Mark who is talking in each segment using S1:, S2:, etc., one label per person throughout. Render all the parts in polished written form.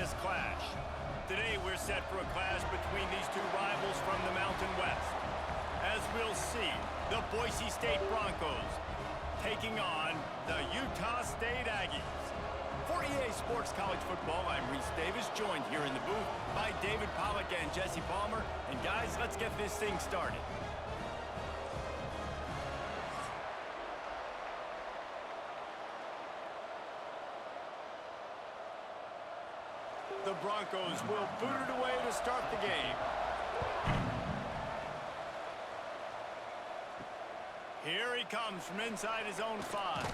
S1: this clash. Today we're set for a clash between these two rivals from the Mountain West. As we'll see, the Boise State Broncos taking on the Utah State Aggies. For EA Sports College Football, I'm Reese Davis, joined here in the booth by David Pollack and Jesse Palmer. And guys, let's get this thing started. The Broncos will boot it away to start the game. Here he comes from inside his own 5.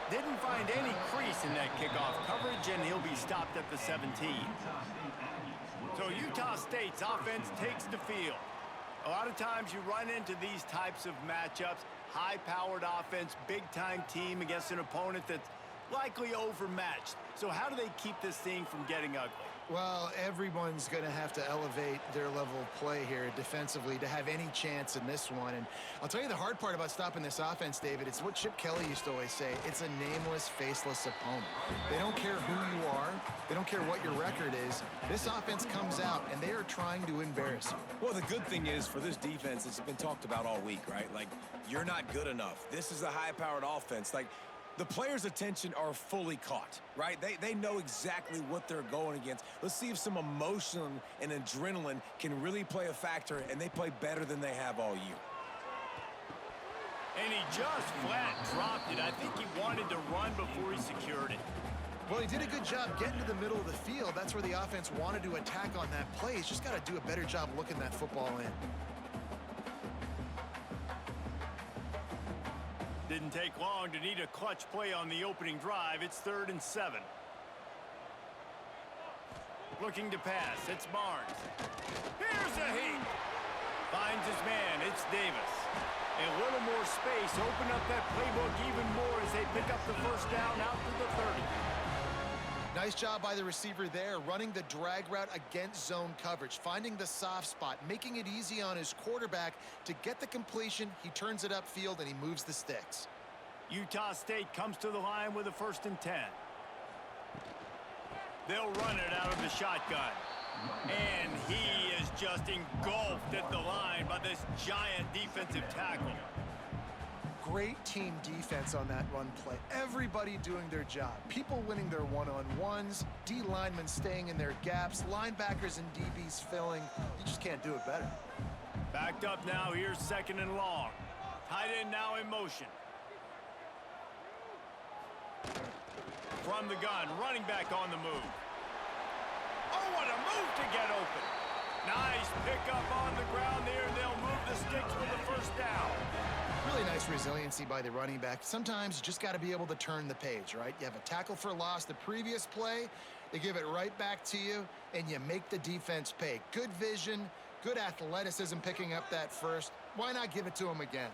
S1: Didn't find any crease in that kickoff coverage, and he'll be stopped at the 17. So Utah State's offense takes the field. A lot of times you run into these types of matchups, high-powered offense, big-time team against an opponent that's likely overmatched. So how do they keep this thing from getting ugly?
S2: Well, everyone's going to have to elevate their level of play here defensively to have any chance in this one. And I'll tell you the hard part about stopping this offense, David, it's what Chip Kelly used to always say. It's a nameless, faceless opponent. They don't care who you are. They don't care what your record is. This offense comes out, and they are trying to embarrass you.
S3: Well, the good thing is for this defense, it's been talked about all week, right? Like, you're not good enough. This is a high-powered offense. Like, the players' attention are fully caught, right? They know exactly what they're going against. Let's see if some emotion and adrenaline can really play a factor, and they play better than they have all year.
S1: And he just flat dropped it. I think he wanted to run before he secured it.
S2: Well, he did a good job getting to the middle of the field. That's where the offense wanted to attack on that play. He's just got to do a better job looking that football in.
S1: Didn't take long to need a clutch play on the opening drive. It's 3rd and 7. Looking to pass. It's Barnes. Here's a heat. Finds his man. It's Davis. A little more space. Open up that playbook even more as they pick up the first down out to the 30.
S2: Nice job by the receiver there, running the drag route against zone coverage, finding the soft spot, making it easy on his quarterback to get the completion. He turns it upfield, and he moves the sticks.
S1: Utah State comes to the line with a 1st and 10. They'll run it out of the shotgun. And he is just engulfed at the line by this giant defensive tackle.
S2: Great team defense on that run play. Everybody doing their job. People winning their one-on-ones, D linemen staying in their gaps, linebackers and DBs filling. You just can't do it better.
S1: Backed up now. Here's 2nd and long. Tight end now in motion. From the gun, running back on the move. Oh, what a move to get open. Nice pickup on the ground there, and they'll move the sticks for the 1st down.
S2: Really nice resiliency by the running back. Sometimes you just got to be able to turn the page, right? You have a tackle for loss the previous play, they give it right back to you, and you make the defense pay. Good vision, good athleticism picking up that first. Why not give it to him again?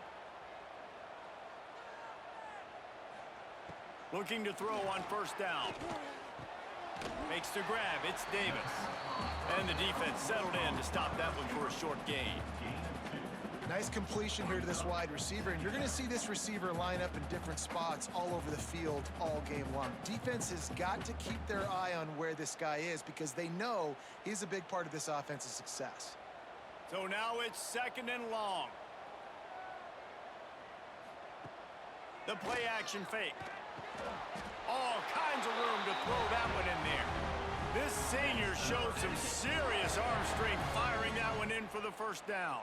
S1: Looking to throw on 1st down. Makes the grab. It's Davis. And the defense settled in to stop that one for a short gain.
S2: Nice completion here to this wide receiver, and you're going to see this receiver line up in different spots all over the field all game long. Defense has got to keep their eye on where this guy is because they know he's a big part of this offense's success.
S1: So now it's 2nd and long. The play action fake. All kinds of room to throw that one in there. This senior showed some serious arm strength firing that one in for the 1st down.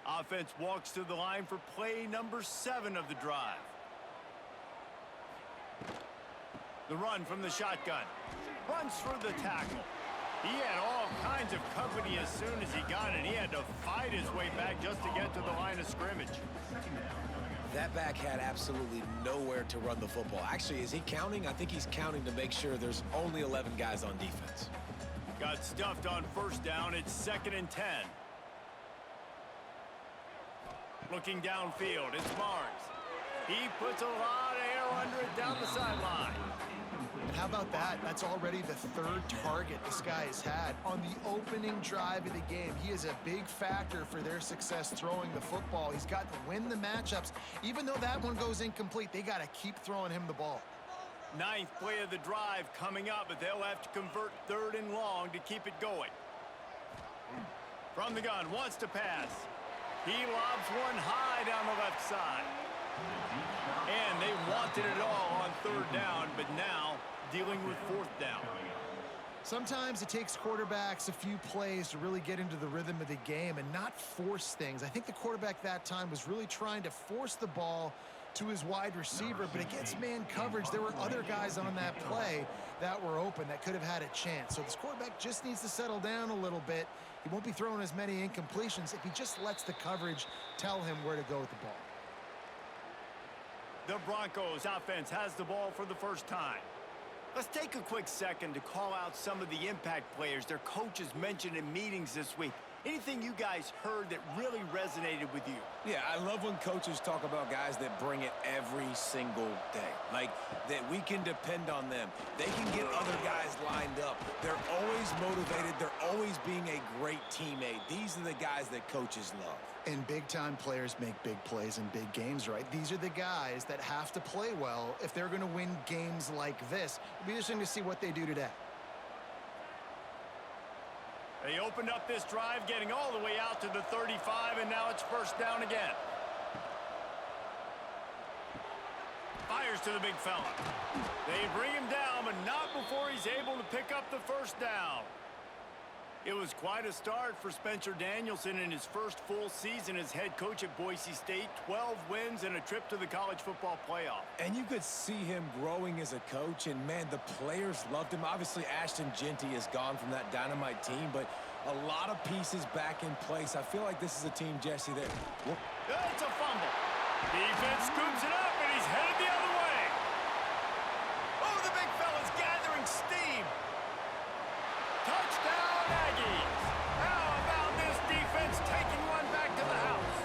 S1: Offense walks to the line for play number 7 of the drive. The run from the shotgun. Runs through the tackle. He had all kinds of company as soon as he got it. He had to fight his way back just to get to the line of scrimmage.
S3: That back had absolutely nowhere to run the football. Actually, is he counting? I think he's counting to make sure there's only 11 guys on defense.
S1: Got stuffed on 1st down. It's 2nd and 10. Looking downfield, it's Barnes. He puts a lot of air under it down the sideline.
S2: But how about that? That's already the third target this guy has had on the opening drive of the game. He is a big factor for their success throwing the football. He's got to win the matchups. Even though that one goes incomplete, they got to keep throwing him the ball.
S1: Ninth play of the drive coming up, but they'll have to convert 3rd and long to keep it going. From the gun, wants to pass. He lobs one high down the left side. And they wanted it all on 3rd down, but now dealing with 4th down.
S2: Sometimes it takes quarterbacks a few plays to really get into the rhythm of the game and not force things. I think the quarterback that time was really trying to force the ball to his wide receiver, but against man coverage, there were other guys on that play that were open that could have had a chance. So this quarterback just needs to settle down a little bit. He won't be throwing as many incompletions if he just lets the coverage tell him where to go with the ball.
S1: The Broncos offense has the ball for the first time. Let's take a quick second to call out some of the impact players their coaches mentioned in meetings this week. Anything you guys heard that really resonated with you?
S3: Yeah, I love when coaches talk about guys that bring it every single day. Like, that we can depend on them. They can get other guys lined up. They're always motivated. They're always being a great teammate. These are the guys that coaches love.
S2: And big-time players make big plays in big games, right? These are the guys that have to play well if they're going to win games like this. It'll be interesting to see what they do today.
S1: They opened up this drive, getting all the way out to the 35, and now it's 1st down again. Fires to the big fella. They bring him down, but not before he's able to pick up the 1st down. It was quite a start for Spencer Danielson in his first full season as head coach at Boise State. 12 wins and a trip to the college football playoff.
S3: And you could see him growing as a coach, and, man, the players loved him. Obviously, Ashton Genty is gone from that dynamite team, but a lot of pieces back in place. I feel like this is a team, Jesse, that...
S1: It's a fumble. Defense scoops it up, and he's headed the other way. Oh, the big fella's gathering steam. Touchdown, Aggies. How about this defense taking one back to the house?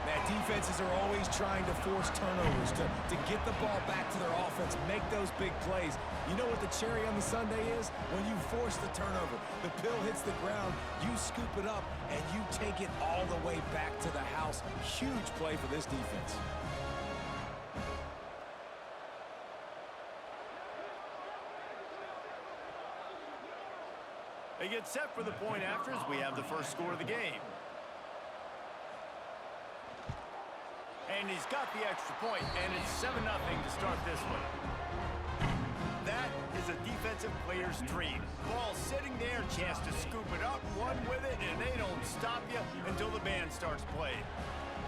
S3: Man, defenses are always trying to force turnovers, to get the ball back to their offense, make those big plays. You know what the cherry on the sundae is? When you force the turnover, the pill hits the ground, you scoop it up, and you take it all the way back to the house. Huge play for this defense.
S1: They get set for the point after as we have the first score of the game. And he's got the extra point, and it's 7-0 to start this one. That is a defensive player's dream. Ball sitting there, chance to scoop it up, run with it, and they don't stop you until the band starts playing.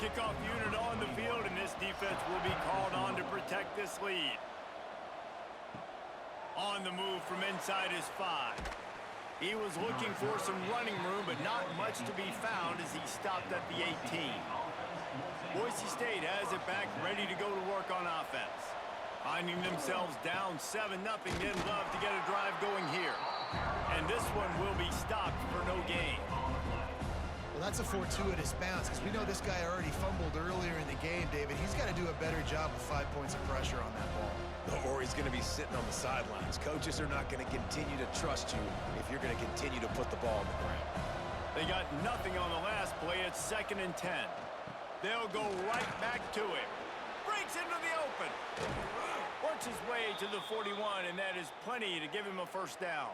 S1: Kickoff unit on the field, and this defense will be called on to protect this lead. On the move from inside his 5. He was looking for some running room, but not much to be found as he stopped at the 18. Boise State has it back, ready to go to work on offense. Finding themselves down 7-0, they'd love to get a drive going here. And this one will be stopped for no gain.
S2: Well, that's a fortuitous bounce because we know this guy already fumbled earlier in the game, David. He's got to do a better job with 5 points of pressure on that ball.
S3: Or he's going to be sitting on the sidelines. Coaches are not going to continue to trust you if you're going to continue to put the ball on the ground.
S1: They got nothing on the last play. It's 2nd and 10. They'll go right back to him. Breaks into the open. Works his way to the 41, and that is plenty to give him a 1st down.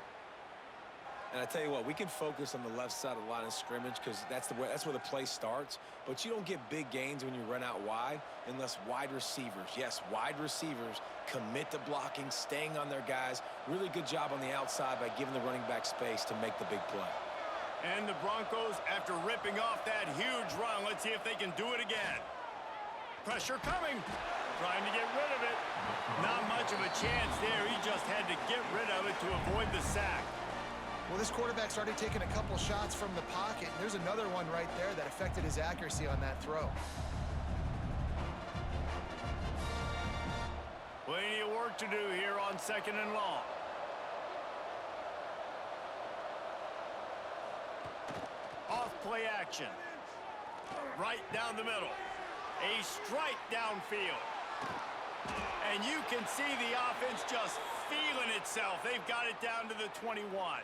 S3: And I tell you what, we can focus on the left side of the line of scrimmage because that's where the play starts. But you don't get big gains when you run out wide unless wide receivers, yes, wide receivers, commit to blocking, staying on their guys. Really good job on the outside by giving the running back space to make the big play.
S1: And the Broncos, after ripping off that huge run, let's see if they can do it again. Pressure coming. Trying to get rid of it. Not much of a chance there. He just had to get rid of it to avoid the sack.
S2: Well, this quarterback started taking a couple shots from the pocket. There's another one right there that affected his accuracy on that throw.
S1: Plenty of work to do here on 2nd and long. Off play action. Right down the middle. A strike downfield. And you can see the offense just feeling itself. They've got it down to the 21.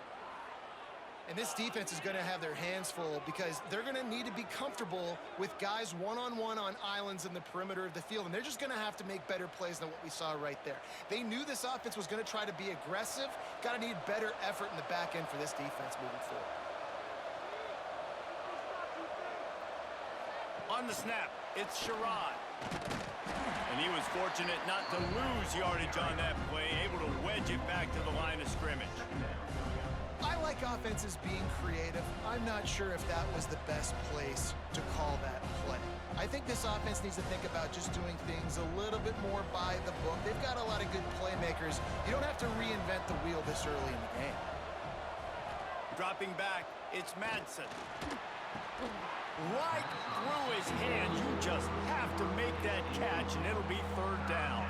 S2: And this defense is going to have their hands full because they're going to need to be comfortable with guys one-on-one on islands in the perimeter of the field. And they're just going to have to make better plays than what we saw right there. They knew this offense was going to try to be aggressive. Got to need better effort in the back end for this defense moving forward.
S1: On the snap, it's Sherrod. And he was fortunate not to lose yardage on that play, able to wedge it back to the line of scrimmage.
S2: I like offenses being creative. I'm not sure if that was the best place to call that play. I think this offense needs to think about just doing things a little bit more by the book. They've got a lot of good playmakers. You don't have to reinvent the wheel this early in the game.
S1: Dropping back, it's Madsen. Right through his hands. You just have to make that catch, and it'll be third down.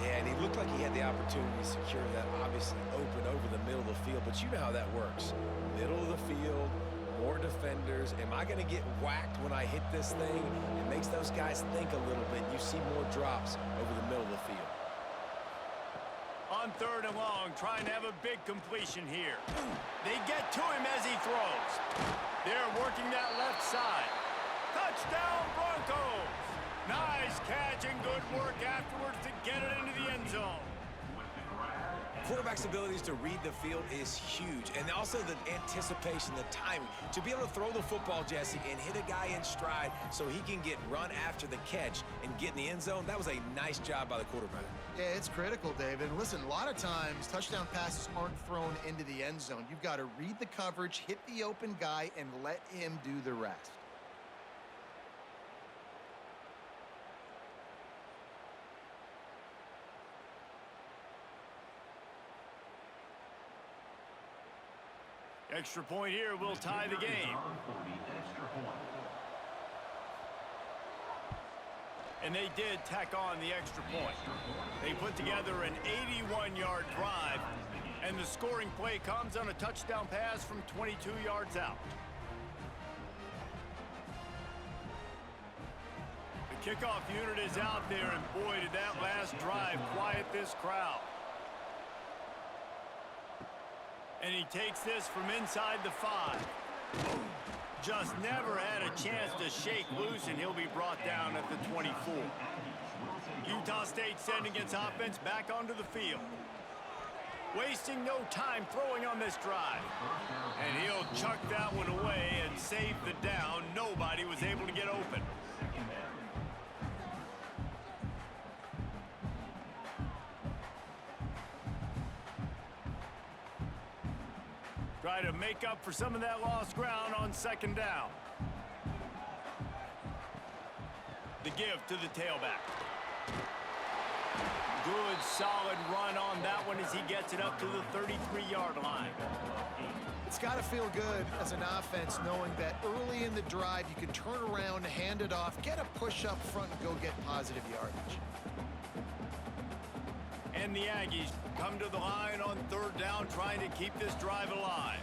S3: Yeah, and he looked like he had the opportunity to secure that, obviously open over the middle of the field, but you know how that works. Middle of the field, more defenders. Am I going to get whacked when I hit this thing? It makes those guys think a little bit. You see more drops over the middle of the field.
S1: On third and long, trying to have a big completion here. They get to him as he throws. They're working that left side. Touchdown, Broncos! Nice catch and good work afterwards to get it into the end zone.
S3: Quarterback's abilities to read the field is huge, and also the anticipation, the timing. To be able to throw the football, Jesse, and hit a guy in stride so he can get run after the catch and get in the end zone, that was a nice job by the quarterback.
S2: Yeah, it's critical, David. And listen, a lot of times touchdown passes aren't thrown into the end zone. You've got to read the coverage, hit the open guy, and let him do the rest.
S1: Extra point here will tie the game. And they did tack on the extra point. They put together an 81-yard drive, and the scoring play comes on a touchdown pass from 22 yards out. The kickoff unit is out there, and boy, did that last drive quiet this crowd. And he takes this from inside the 5. Just never had a chance to shake loose, and he'll be brought down at the 24. Utah State sending its offense back onto the field. Wasting no time throwing on this drive. And he'll chuck that one away and save the down. Nobody was able to get open. Try to make up for some of that lost ground on second down. The give to the tailback. Good, solid run on that one as he gets it up to the 33-yard line.
S2: It's got to feel good as an offense knowing that early in the drive you can turn around, hand it off, get a push up front, and go get positive yardage.
S1: And the Aggies come to the line on third down, trying to keep this drive alive.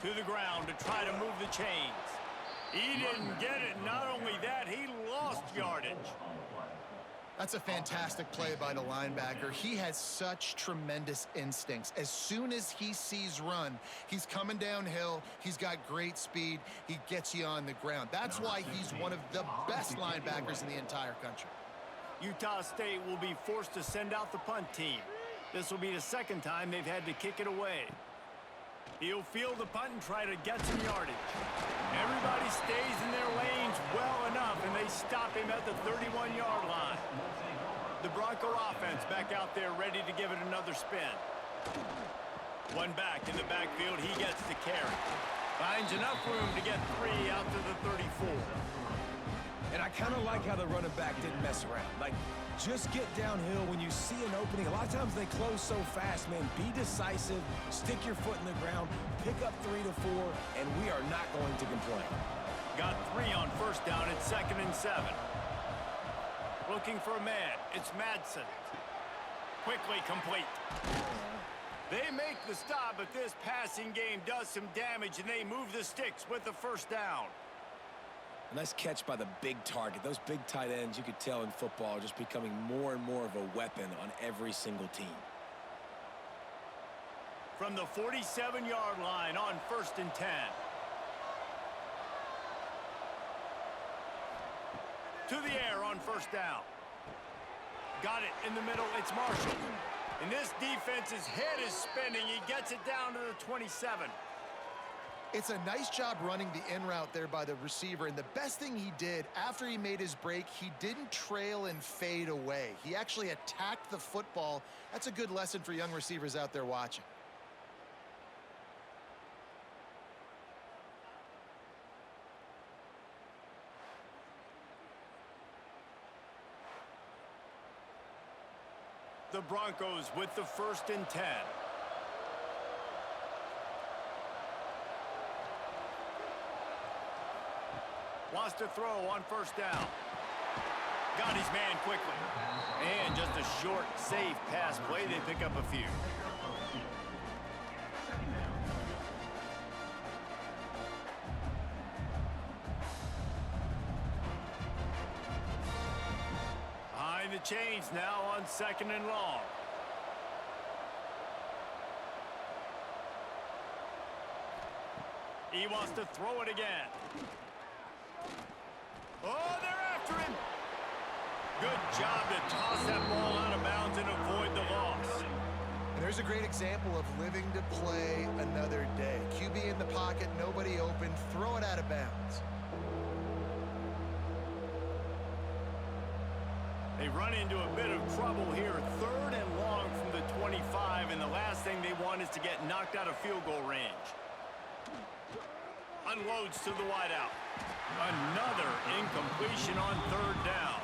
S1: To the ground to try to move the chains. He didn't get it. Not only that, he lost yardage.
S2: That's a fantastic play by the linebacker. He has such tremendous instincts. As soon as he sees run, he's coming downhill. He's got great speed. He gets you on the ground. That's why he's one of the best linebackers in the entire country.
S1: Utah State will be forced to send out the punt team. This will be the second time they've had to kick it away. He'll field the punt and try to get some yardage. Everybody stays in their lanes well enough, and they stop him at the 31-yard line. The Bronco offense back out there ready to give it another spin. One back in the backfield, he gets to carry. Finds enough room to get 3 out to the 34.
S3: And I kind of like how the running back didn't mess around. Like, just get downhill when you see an opening. A lot of times they close so fast, man. Be decisive, stick your foot in the ground, pick up 3 to 4, and we are not going to complain.
S1: Got 3 on first down at 2nd and 7. Looking for a man. It's Madsen. Quickly complete. They make the stop, but this passing game does some damage, and they move the sticks with the first down.
S3: A nice catch by the big target. Those big tight ends, you could tell in football, are just becoming more and more of a weapon on every single team.
S1: From the 47-yard line on 1st and 10. To the air on 1st down. Got it in the middle. It's Marshall. And this defense's head is spinning. He gets it down to the 27.
S2: It's a nice job running the in route there by the receiver. And the best thing he did after he made his break, he didn't trail and fade away. He actually attacked the football. That's a good lesson for young receivers out there watching.
S1: The Broncos with the 1st and 10. Wants to throw on 1st down. Got his man quickly. And just a short, safe pass play. They pick up a few. Behind the chains now on 2nd and long. He wants to throw it again. Oh, they're after him. Good job to toss that ball out of bounds and avoid the loss.
S2: And there's a great example of living to play another day. QB in the pocket, nobody open, throw it out of bounds.
S1: They run into a bit of trouble here. 3rd and long from the 25, and the last thing they want is to get knocked out of field goal range. Unloads to the wideout. Another incompletion on 3rd down.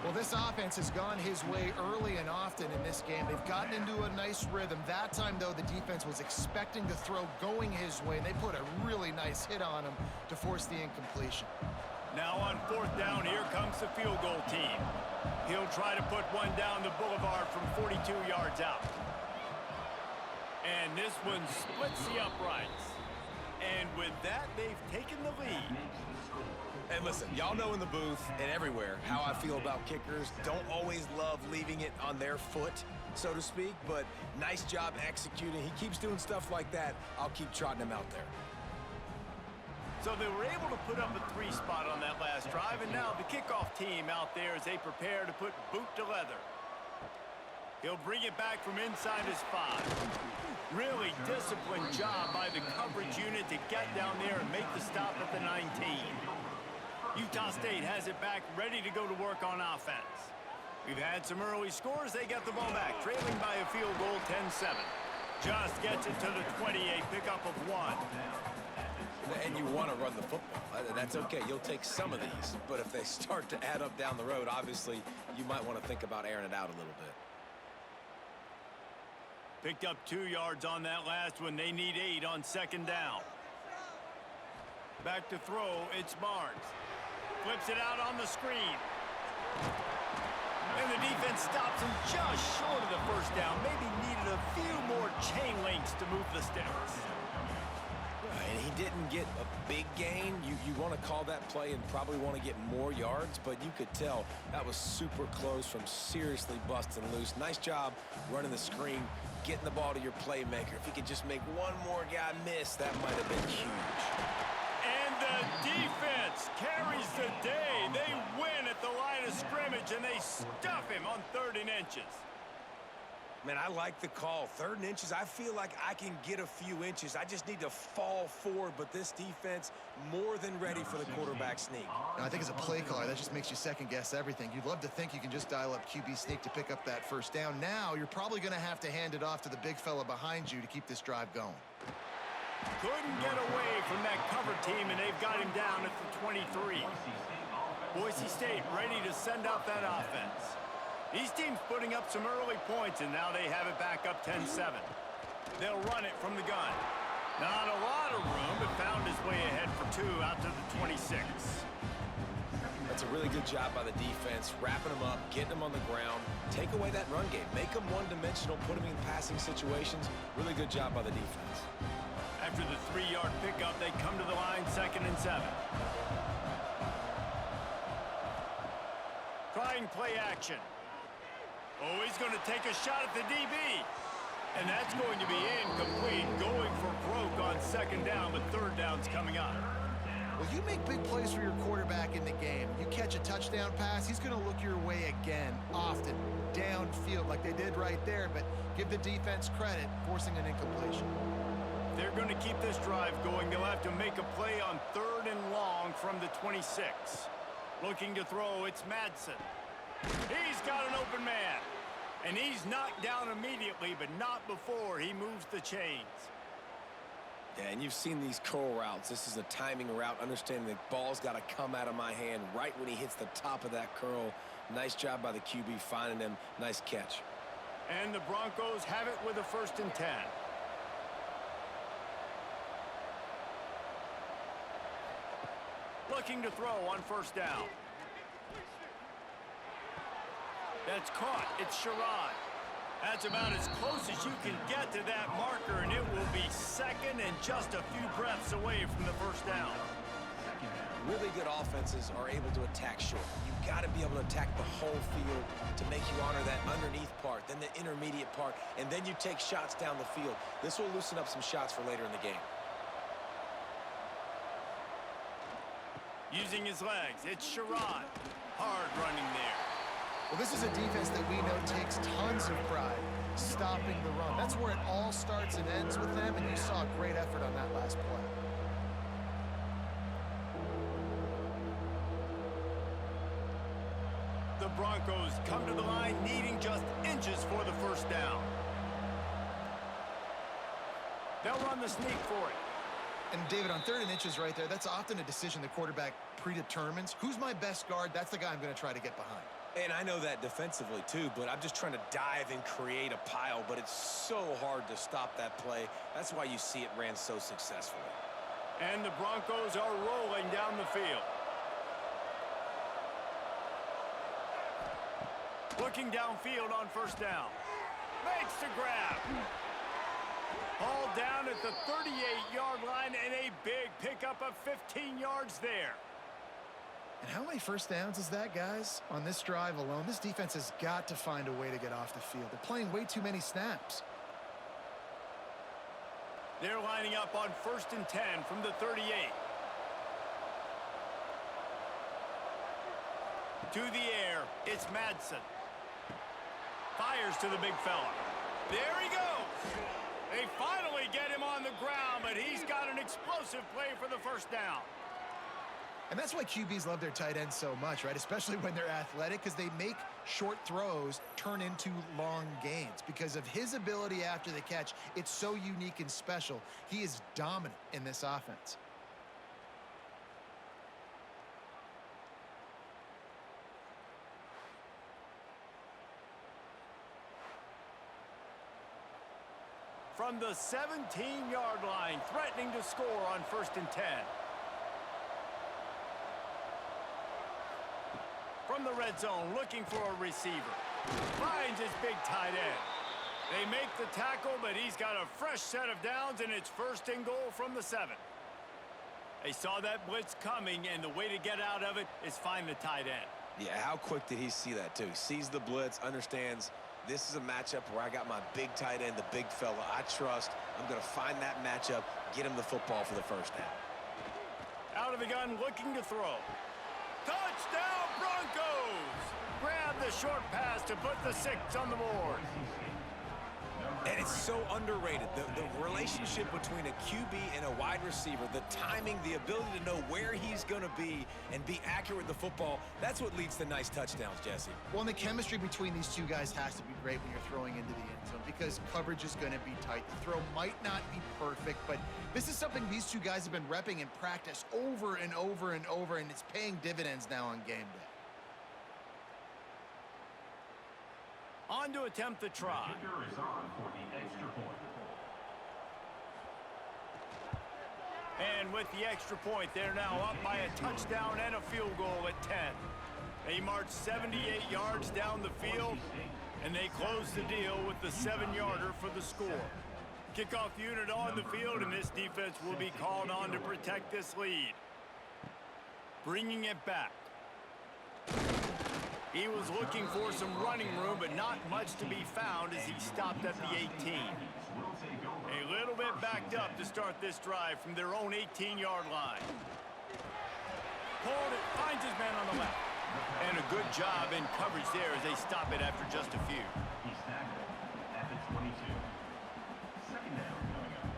S2: Well, this offense has gone his way early and often in this game. They've gotten into a nice rhythm. That time, though, the defense was expecting to throw going his way, and they put a really nice hit on him to force the incompletion.
S1: Now on 4th down, here comes the field goal team. He'll try to put one down the boulevard from 42 yards out. And this one splits the uprights. And with that, they've taken the lead.
S3: And listen, y'all know in the booth and everywhere how I feel about kickers. Don't always love leaving it on their foot, so to speak, but nice job executing. He keeps doing stuff like that. I'll keep trotting him out there.
S1: So they were able to put up a 3 spot on that last drive, and now the kickoff team out there as they prepare to put boot to leather. He'll bring it back from inside his 5. Really disciplined job by the coverage unit to get down there and make the stop at the 19. Utah State has it back, ready to go to work on offense. We've had some early scores. They get the ball back, trailing by a field goal, 10-7. Just gets it to the 28, pickup of 1.
S3: And you want to run the football. That's okay. You'll take some of these. But if they start to add up down the road, obviously, you might want to think about airing it out a little bit.
S1: Picked up 2 yards on that last one. They need 8 on 2nd down. Back to throw. It's Barnes. Flips it out on the screen. And the defense stops him just short of the 1st down. Maybe needed a few more chain links to move the sticks.
S3: And he didn't get a big gain. You want to call that play and probably want to get more yards, but you could tell that was super close from seriously busting loose. Nice job running the screen, getting the ball to your playmaker. If he could just make one more guy miss, that might have been huge.
S1: And the defense carries the day. They win at the line of scrimmage, and they stuff him on 3rd and inches.
S3: Man, I like the call. 3rd and inches, I feel like I can get a few inches. I just need to fall forward, but this defense more than ready for the quarterback sneak.
S2: Now, I think as a play caller, that just makes you second-guess everything. You'd love to think you can just dial up QB sneak to pick up that 1st down. Now, you're probably going to have to hand it off to the big fella behind you to keep this drive going.
S1: Couldn't get away from that cover team, and they've got him down at the 23. Boise State ready to send out that offense. These teams putting up some early points, and now they have it back up 10-7. They'll run it from the gun. Not a lot of room, but found his way ahead for 2 out to the 26.
S3: That's a really good job by the defense, wrapping them up, getting them on the ground, take away that run game, make them one-dimensional, put them in passing situations. Really good job by the defense.
S1: After the 3-yard pickup, they come to the line 2nd and 7. Trying play action. Oh, he's going to take a shot at the DB. And that's going to be incomplete. Going for broke on second down, but third down's coming up.
S2: Well, you make big plays for your quarterback in the game. You catch a touchdown pass, he's going to look your way again, often, downfield like they did right there. But give the defense credit, forcing an incompletion.
S1: They're going to keep this drive going. They'll have to make a play on 3rd and long from the 26. Looking to throw, it's Madsen. He's got an open man. And he's knocked down immediately, but not before he moves the chains.
S3: Yeah, and you've seen these curl routes. This is a timing route, understanding the ball's got to come out of my hand right when he hits the top of that curl. Nice job by the QB finding him. Nice catch.
S1: And the Broncos have it with a 1st and 10. Looking to throw on 1st down. That's caught. It's Sherrod. That's about as close as you can get to that marker, and it will be 2nd and just a few breaths away from the 1st down.
S3: Really good offenses are able to attack short. You've got to be able to attack the whole field to make you honor that underneath part, then the intermediate part, and then you take shots down the field. This will loosen up some shots for later in the game.
S1: Using his legs, it's Sherrod. Hard running there.
S2: Well, this is a defense that we know takes tons of pride stopping the run. That's where it all starts and ends with them, and you saw a great effort on that last play.
S1: The Broncos come to the line needing just inches for the 1st down. They'll run the sneak for it.
S2: And David, on 3rd and inches right there, that's often a decision the quarterback predetermines. Who's my best guard? That's the guy I'm going to try to get behind.
S3: And I know that defensively too, but I'm just trying to dive and create a pile, but it's so hard to stop that play. That's why you see it ran so successfully.
S1: And the Broncos are rolling down the field. Looking downfield on 1st down. Makes the grab. Hauled down at the 38-yard line, and a big pickup of 15 yards there.
S2: And how many 1st downs is that, guys? On this drive alone, this defense has got to find a way to get off the field. They're playing way too many snaps.
S1: They're lining up on 1st and 10 from the 38. To the air, it's Madsen. Fires to the big fella. There he goes. They finally get him on the ground, but he's got an explosive play for the 1st down.
S2: And that's why QBs love their tight ends so much, right? Especially when they're athletic, because they make short throws turn into long gains. Because of his ability after the catch, it's so unique and special. He is dominant in this offense.
S1: From the 17-yard line, threatening to score on 1st and 10. From the red zone, looking for a receiver. Finds his big tight end. They make the tackle, but he's got a fresh set of downs, and it's 1st and goal from the 7. They saw that blitz coming, and the way to get out of it is find the tight end.
S3: Yeah, how quick did he see that, too? Sees the blitz, understands this is a matchup where I got my big tight end, the big fella I trust. I'm going to find that matchup, get him the football for the 1st down.
S1: Out of the gun, looking to throw. Touchdown, Broncos! Grab the short pass to put the 6 on the board.
S3: And it's so underrated. The relationship between a QB and a wide receiver, the timing, the ability to know where he's going to be and be accurate with the football, that's what leads to nice touchdowns, Jesse.
S2: Well, and the chemistry between these two guys has to be great when you're throwing into the end zone because coverage is going to be tight. The throw might not be perfect, but this is something these two guys have been repping in practice over and over and over, and it's paying dividends now on game day.
S1: On to attempt the try. And with the extra point, they're now up by a touchdown and a field goal at 10. They march 78 yards down the field, and they close the deal with the 7-yarder for the score. Kickoff unit on the field, and this defense will be called on to protect this lead. Bringing it back. He was looking for some running room, but not much to be found as he stopped at the 18. A little bit backed up to start this drive from their own 18-yard line. Pulled it, finds his man on the left. And a good job in coverage there as they stop it after just a few.
S4: He's tackled at the 22. Second down coming up.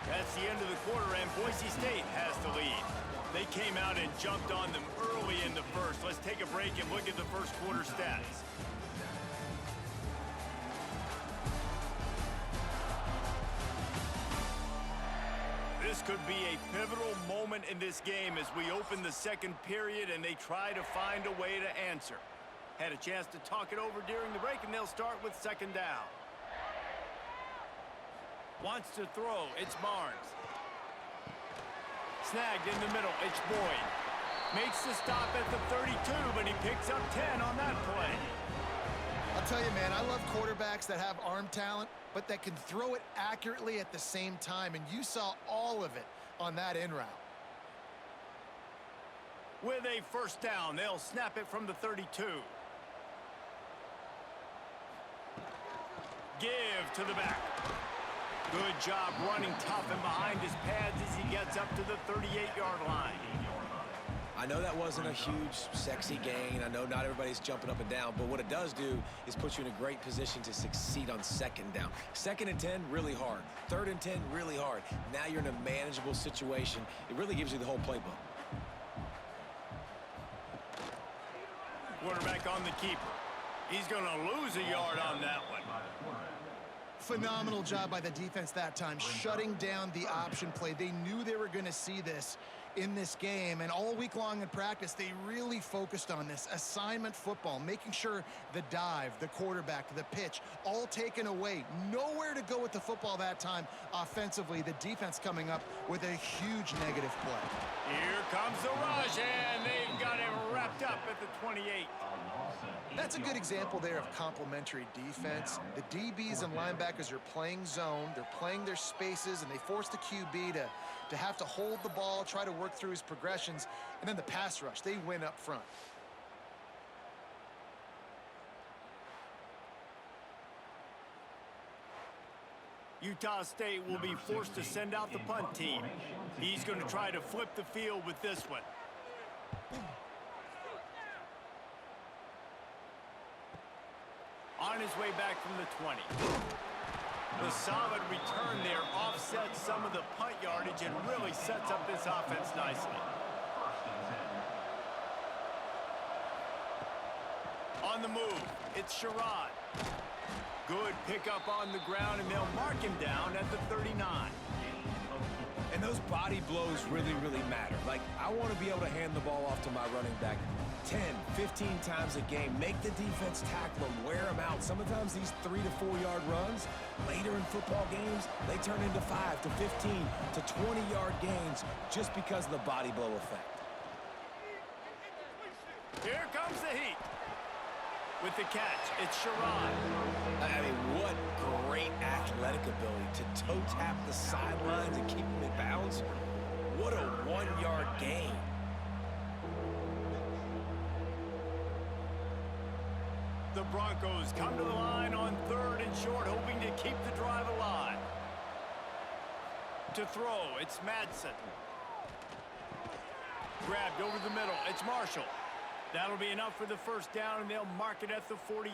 S1: That's the end of the quarter, and Boise State has the lead. They came out and jumped on them early in the first. Let's take a break and look at the first quarter stats. This could be a pivotal moment in this game as we open the second period and they try to find a way to answer. Had a chance to talk it over during the break, and they'll start with second down. Wants to throw. It's Barnes. Snagged in the middle. It's Boyd. Makes the stop at the 32, but he picks up 10 on that play.
S2: I'll tell you, man, I love quarterbacks that have arm talent, but that can throw it accurately at the same time, and you saw all of it on that in route.
S1: With a first down, they'll snap it from the 32. Give to the back. Good job running tough and behind his pads as he gets up to the 38-yard line.
S3: I know that wasn't a huge, sexy gain. I know not everybody's jumping up and down, but what it does do is put you in a great position to succeed on second down. Second and 10, really hard. Third and 10, really hard. Now you're in a manageable situation. It really gives you the whole playbook.
S1: Quarterback on the keeper. He's going to lose a yard on that one.
S2: Phenomenal job by the defense that time, shutting down the option play. They knew they were going to see this in this game, and all week long in practice, they really focused on this assignment football, making sure the dive, the quarterback, the pitch, all taken away. Nowhere to go with the football that time offensively. The defense coming up with a huge negative play.
S1: Here comes the rush, and they've got him wrapped up at the 28.
S2: That's a good example there of complementary defense. The DBs and linebackers are playing zone, they're playing their spaces, and they force the QB to have to hold the ball, try to work through his progressions, and then the pass rush, they win up front.
S1: Utah State will be forced to send out the punt team. He's going to try to flip the field with this one. On his way back from the 20. The solid return there offsets some of the punt yardage and really sets up this offense nicely. On the move, it's Sherrod. Good pickup on the ground, and they'll mark him down at the 39.
S3: And those body blows really, really matter. Like, I want to be able to hand the ball off to my running back 10, 15 times a game. Make the defense tackle them, wear them out. Sometimes these 3 to 4 yard runs, later in football games, they turn into 5 to 15 to 20-yard gains just because of the body blow effect.
S1: Here comes the heat. With the catch, it's Sherrod.
S3: I mean, what great athletic ability to toe tap the sidelines and keep him in bounds. What a 1-yard gain.
S1: The Broncos come to the line on 3rd and short, hoping to keep the drive alive. To throw, it's Madsen. Grabbed over the middle, it's Marshall. That'll be enough for the first down, and they'll mark it at the 48.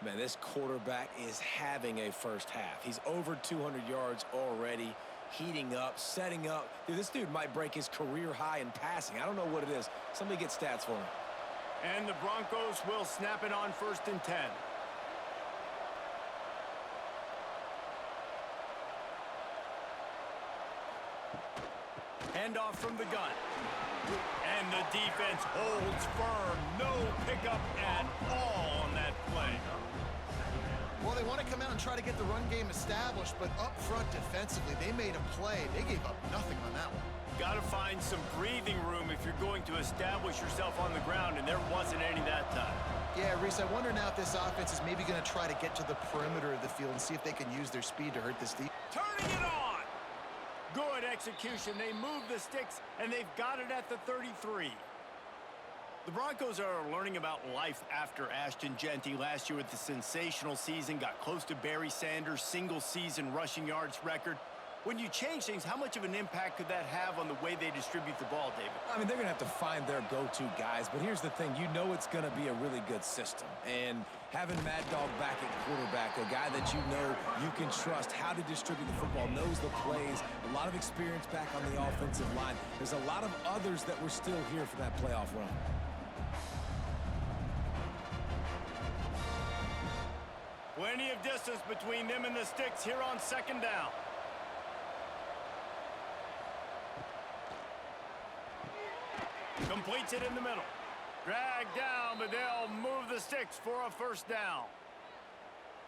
S3: Man, this quarterback is having a first half. He's over 200 yards already, heating up, setting up. Dude, this dude might break his career high in passing. I don't know what it is. Somebody get stats for him.
S1: And the Broncos will snap it on 1st and 10. Handoff from the gun. And the defense holds firm. No pickup at all on that play.
S2: Well, they want to come out and try to get the run game established, but up front defensively, they made a play. They gave up nothing on that one.
S1: Got to find some breathing room if you're going to establish yourself on the ground, and there wasn't any that time.
S2: Yeah, Reese, I wonder now if this offense is maybe going to try to get to the perimeter of the field and see if they can use their speed to hurt this defense.
S1: Turning it on! Good execution. They move the sticks, and they've got it at the 33. The Broncos are learning about life after Ashton Genty last year with the sensational season, got close to Barry Sanders' single-season rushing yards record. When you change things, how much of an impact could that have on the way they distribute the ball, David?
S3: I mean, they're going to have to find their go-to guys, but here's the thing. You know it's going to be a really good system. And having Mad Dog back at quarterback, a guy that you know you can trust how to distribute the football, knows the plays, a lot of experience back on the offensive line. There's a lot of others that were still here for that playoff run.
S1: Plenty of distance between them and the sticks here on second down. Completes it in the middle. Drag down, but they'll move the sticks for a first down.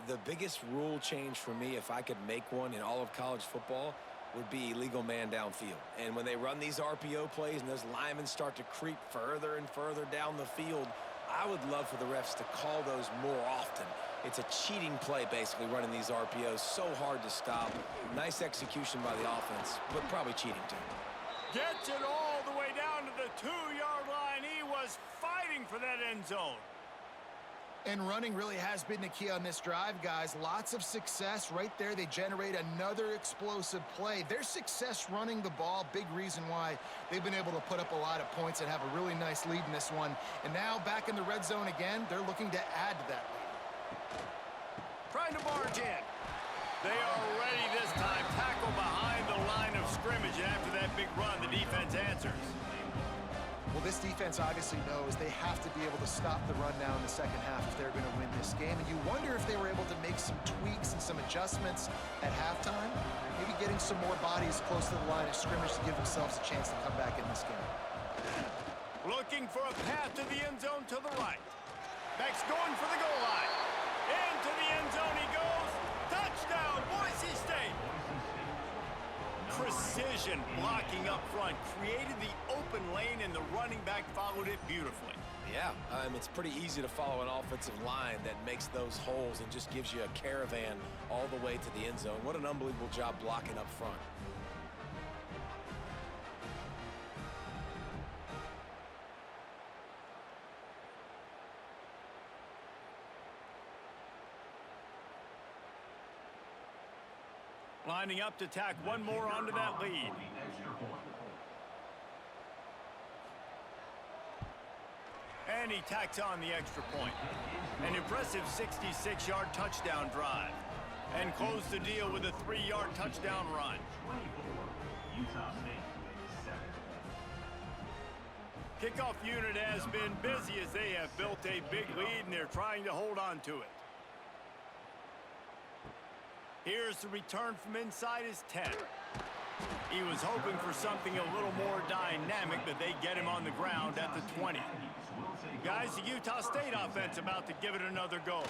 S3: The biggest rule change for me, if I could make one in all of college football, would be illegal man downfield. And when they run these RPO plays and those linemen start to creep further and further down the field, I would love for the refs to call those more often. It's a cheating play, basically, running these RPOs. So hard to stop. Nice execution by the offense, but probably cheating, too.
S1: Gets it all the way down to the 2-yard line. He was fighting for that end zone.
S2: And running really has been the key on this drive, guys. Lots of success right there. They generate another explosive play. Their success running the ball, big reason why they've been able to put up a lot of points and have a really nice lead in this one. And now back in the red zone again, they're looking to add to that lead.
S1: Trying to barge in. They are ready this time. Tackle behind the line of scrimmage. And after that big run, the defense answers.
S2: Well, this defense obviously knows they have to be able to stop the run now in the second half if they're going to win this game. And you wonder if they were able to make some tweaks and some adjustments at halftime, maybe getting some more bodies close to the line of scrimmage to give themselves a chance to come back in this game.
S1: Looking for a path to the end zone to the right. Beck's going for the goal line. Into the end zone he goes. Touchdown, Boise State. Precision blocking up front created the open lane, and the running back followed it beautifully.
S3: Yeah, it's pretty easy to follow an offensive line that makes those holes and just gives you a caravan all the way to the end zone. What an unbelievable job blocking up front.
S1: Lining up to tack one more onto that lead. And he tacks on the extra point. An impressive 66-yard touchdown drive. And close the deal with a 3-yard touchdown run.
S4: 24, Utah State 7.
S1: Kickoff unit has been busy as they have built a big lead, and they're trying to hold on to it. Here's the return from inside his 10. He was hoping for something a little more dynamic, but they get him on the ground at the 20. Guys, the Utah State offense about to give it another go.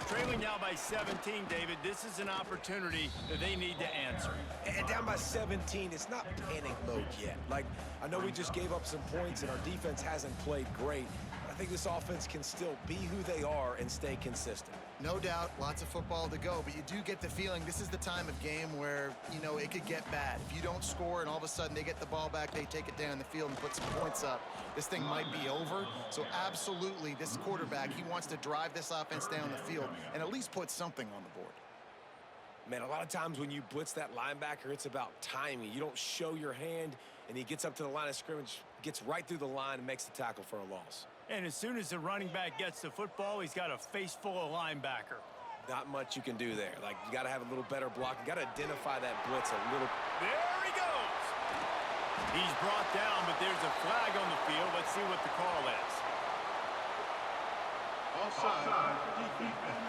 S1: Trailing now by 17, David. This is an opportunity that they need to answer.
S3: And down by 17, it's not panic mode yet. Like, I know we just gave up some points and our defense hasn't played great. I think this offense can still be who they are and stay consistent.
S2: No doubt, lots of football to go, but you do get the feeling this is the time of game where, you know, it could get bad. If you don't score and all of a sudden they get the ball back, they take it down the field and put some points up, this thing might be over. So absolutely, this quarterback, he wants to drive this offense down the field and at least put something on the board.
S3: Man, a lot of times when you blitz that linebacker, it's about timing. You don't show your hand, and he gets up to the line of scrimmage, gets right through the line, and makes the tackle for a loss.
S1: And as soon as the running back gets the football, he's got a face full of linebacker.
S3: Not much you can do there. Like, you got to have a little better block. You got to identify that blitz a little.
S1: There he goes. He's brought down, but there's a flag on the field. Let's see what the call is.
S4: Offside. Defense.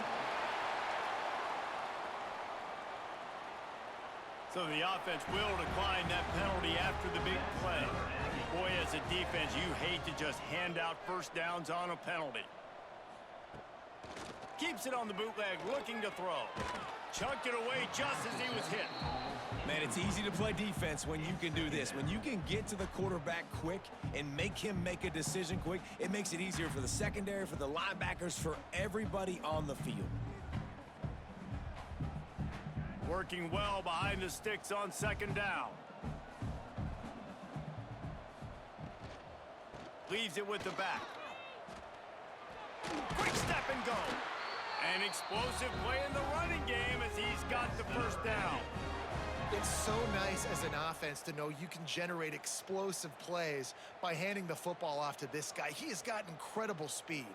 S1: So the offense will decline that penalty after the big play. Boy, as a defense, you hate to just hand out first downs on a penalty. Keeps it on the bootleg, looking to throw. Chunked it away just as he was hit.
S3: Man, it's easy to play defense when you can do this. When you can get to the quarterback quick and make him make a decision quick, it makes it easier for the secondary, for the linebackers, for everybody on the field.
S1: Working well behind the sticks on second down. Leaves it with the back. Quick step and go. An explosive play in the running game as he's got the first down.
S2: It's so nice as an offense to know you can generate explosive plays by handing the football off to this guy. He has got incredible speed.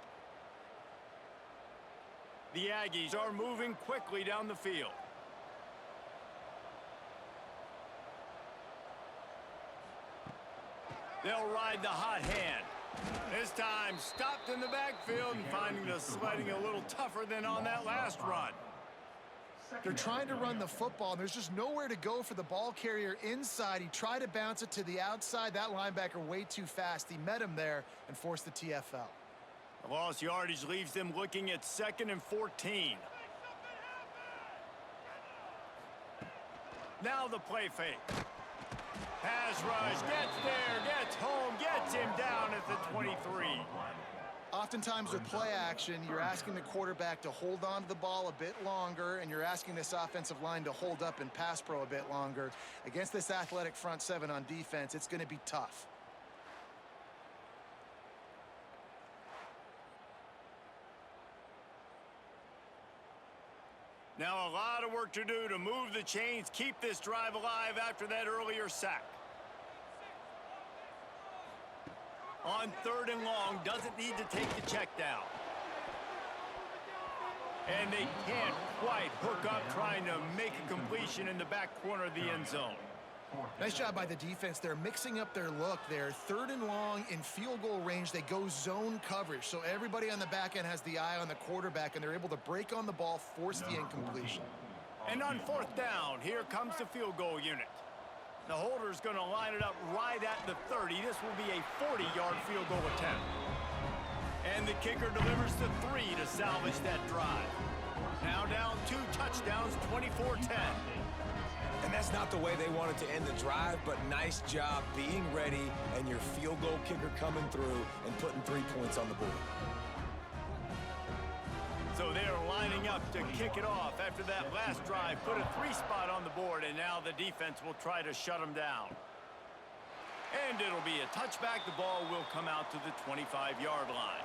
S1: The Aggies are moving quickly down the field. They'll ride the hot hand. This time stopped in the backfield and finding the sledding a little tougher than on that last run.
S2: They're trying to run the football, and there's just nowhere to go for the ball carrier inside. He tried to bounce it to the outside. That linebacker way too fast. He met him there and forced the TFL.
S1: The lost yardage leaves them looking at 2nd and 14. Now the play fake. Pass rush, gets there, gets home, gets him down at the 23.
S2: Oftentimes with play action, you're asking the quarterback to hold on to the ball a bit longer, and you're asking this offensive line to hold up in pass pro a bit longer. Against this athletic front seven on defense, it's going to be tough.
S1: Now a lot of work to do to move the chains, keep this drive alive after that earlier sack. On 3rd and long, doesn't need to take the check down. And they can't quite hook up trying to make a completion in the back corner of the end zone.
S2: Nice job by the defense. They're mixing up their look there. 3rd and long in field goal range. They go zone coverage. So everybody on the back end has the eye on the quarterback, and they're able to break on the ball, force the incompletion.
S1: And on 4th down, here comes the field goal unit. The holder's going to line it up right at the 30. This will be a 40-yard field goal attempt. And the kicker delivers the 3 to salvage that drive. Now down 2 touchdowns, 24-10.
S3: And that's not the way they wanted to end the drive, but nice job being ready and your field goal kicker coming through and putting 3 points on the board.
S1: So they're lining up to kick it off after that last drive. Put a 3 spot on the board, and now the defense will try to shut them down. And it'll be a touchback. The ball will come out to the 25-yard line.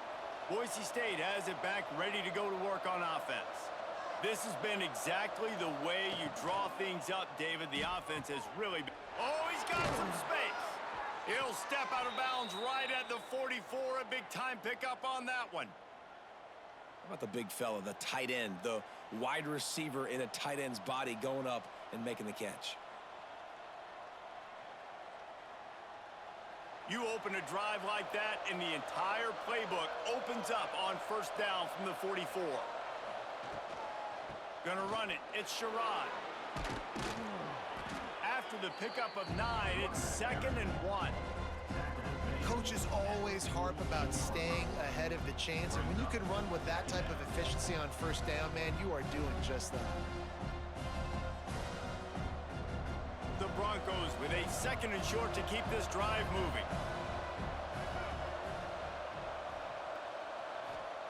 S1: Boise State has it back, ready to go to work on offense. This has been exactly the way you draw things up, David. The offense has really been... Oh, he's got some space. He'll step out of bounds right at the 44. A big-time pickup on that one.
S3: How about the big fella, the tight end, the wide receiver in a tight end's body going up and making the catch?
S1: You open a drive like that, and the entire playbook opens up on 1st down from the 44. Gonna run it. It's Sherrod. After the pickup of 9, it's 2nd and 1.
S2: Coaches always harp about staying ahead of the chains, and when you can run with that type of efficiency on 1st down, man, you are doing just that.
S1: The Broncos with a 2nd and short to keep this drive moving.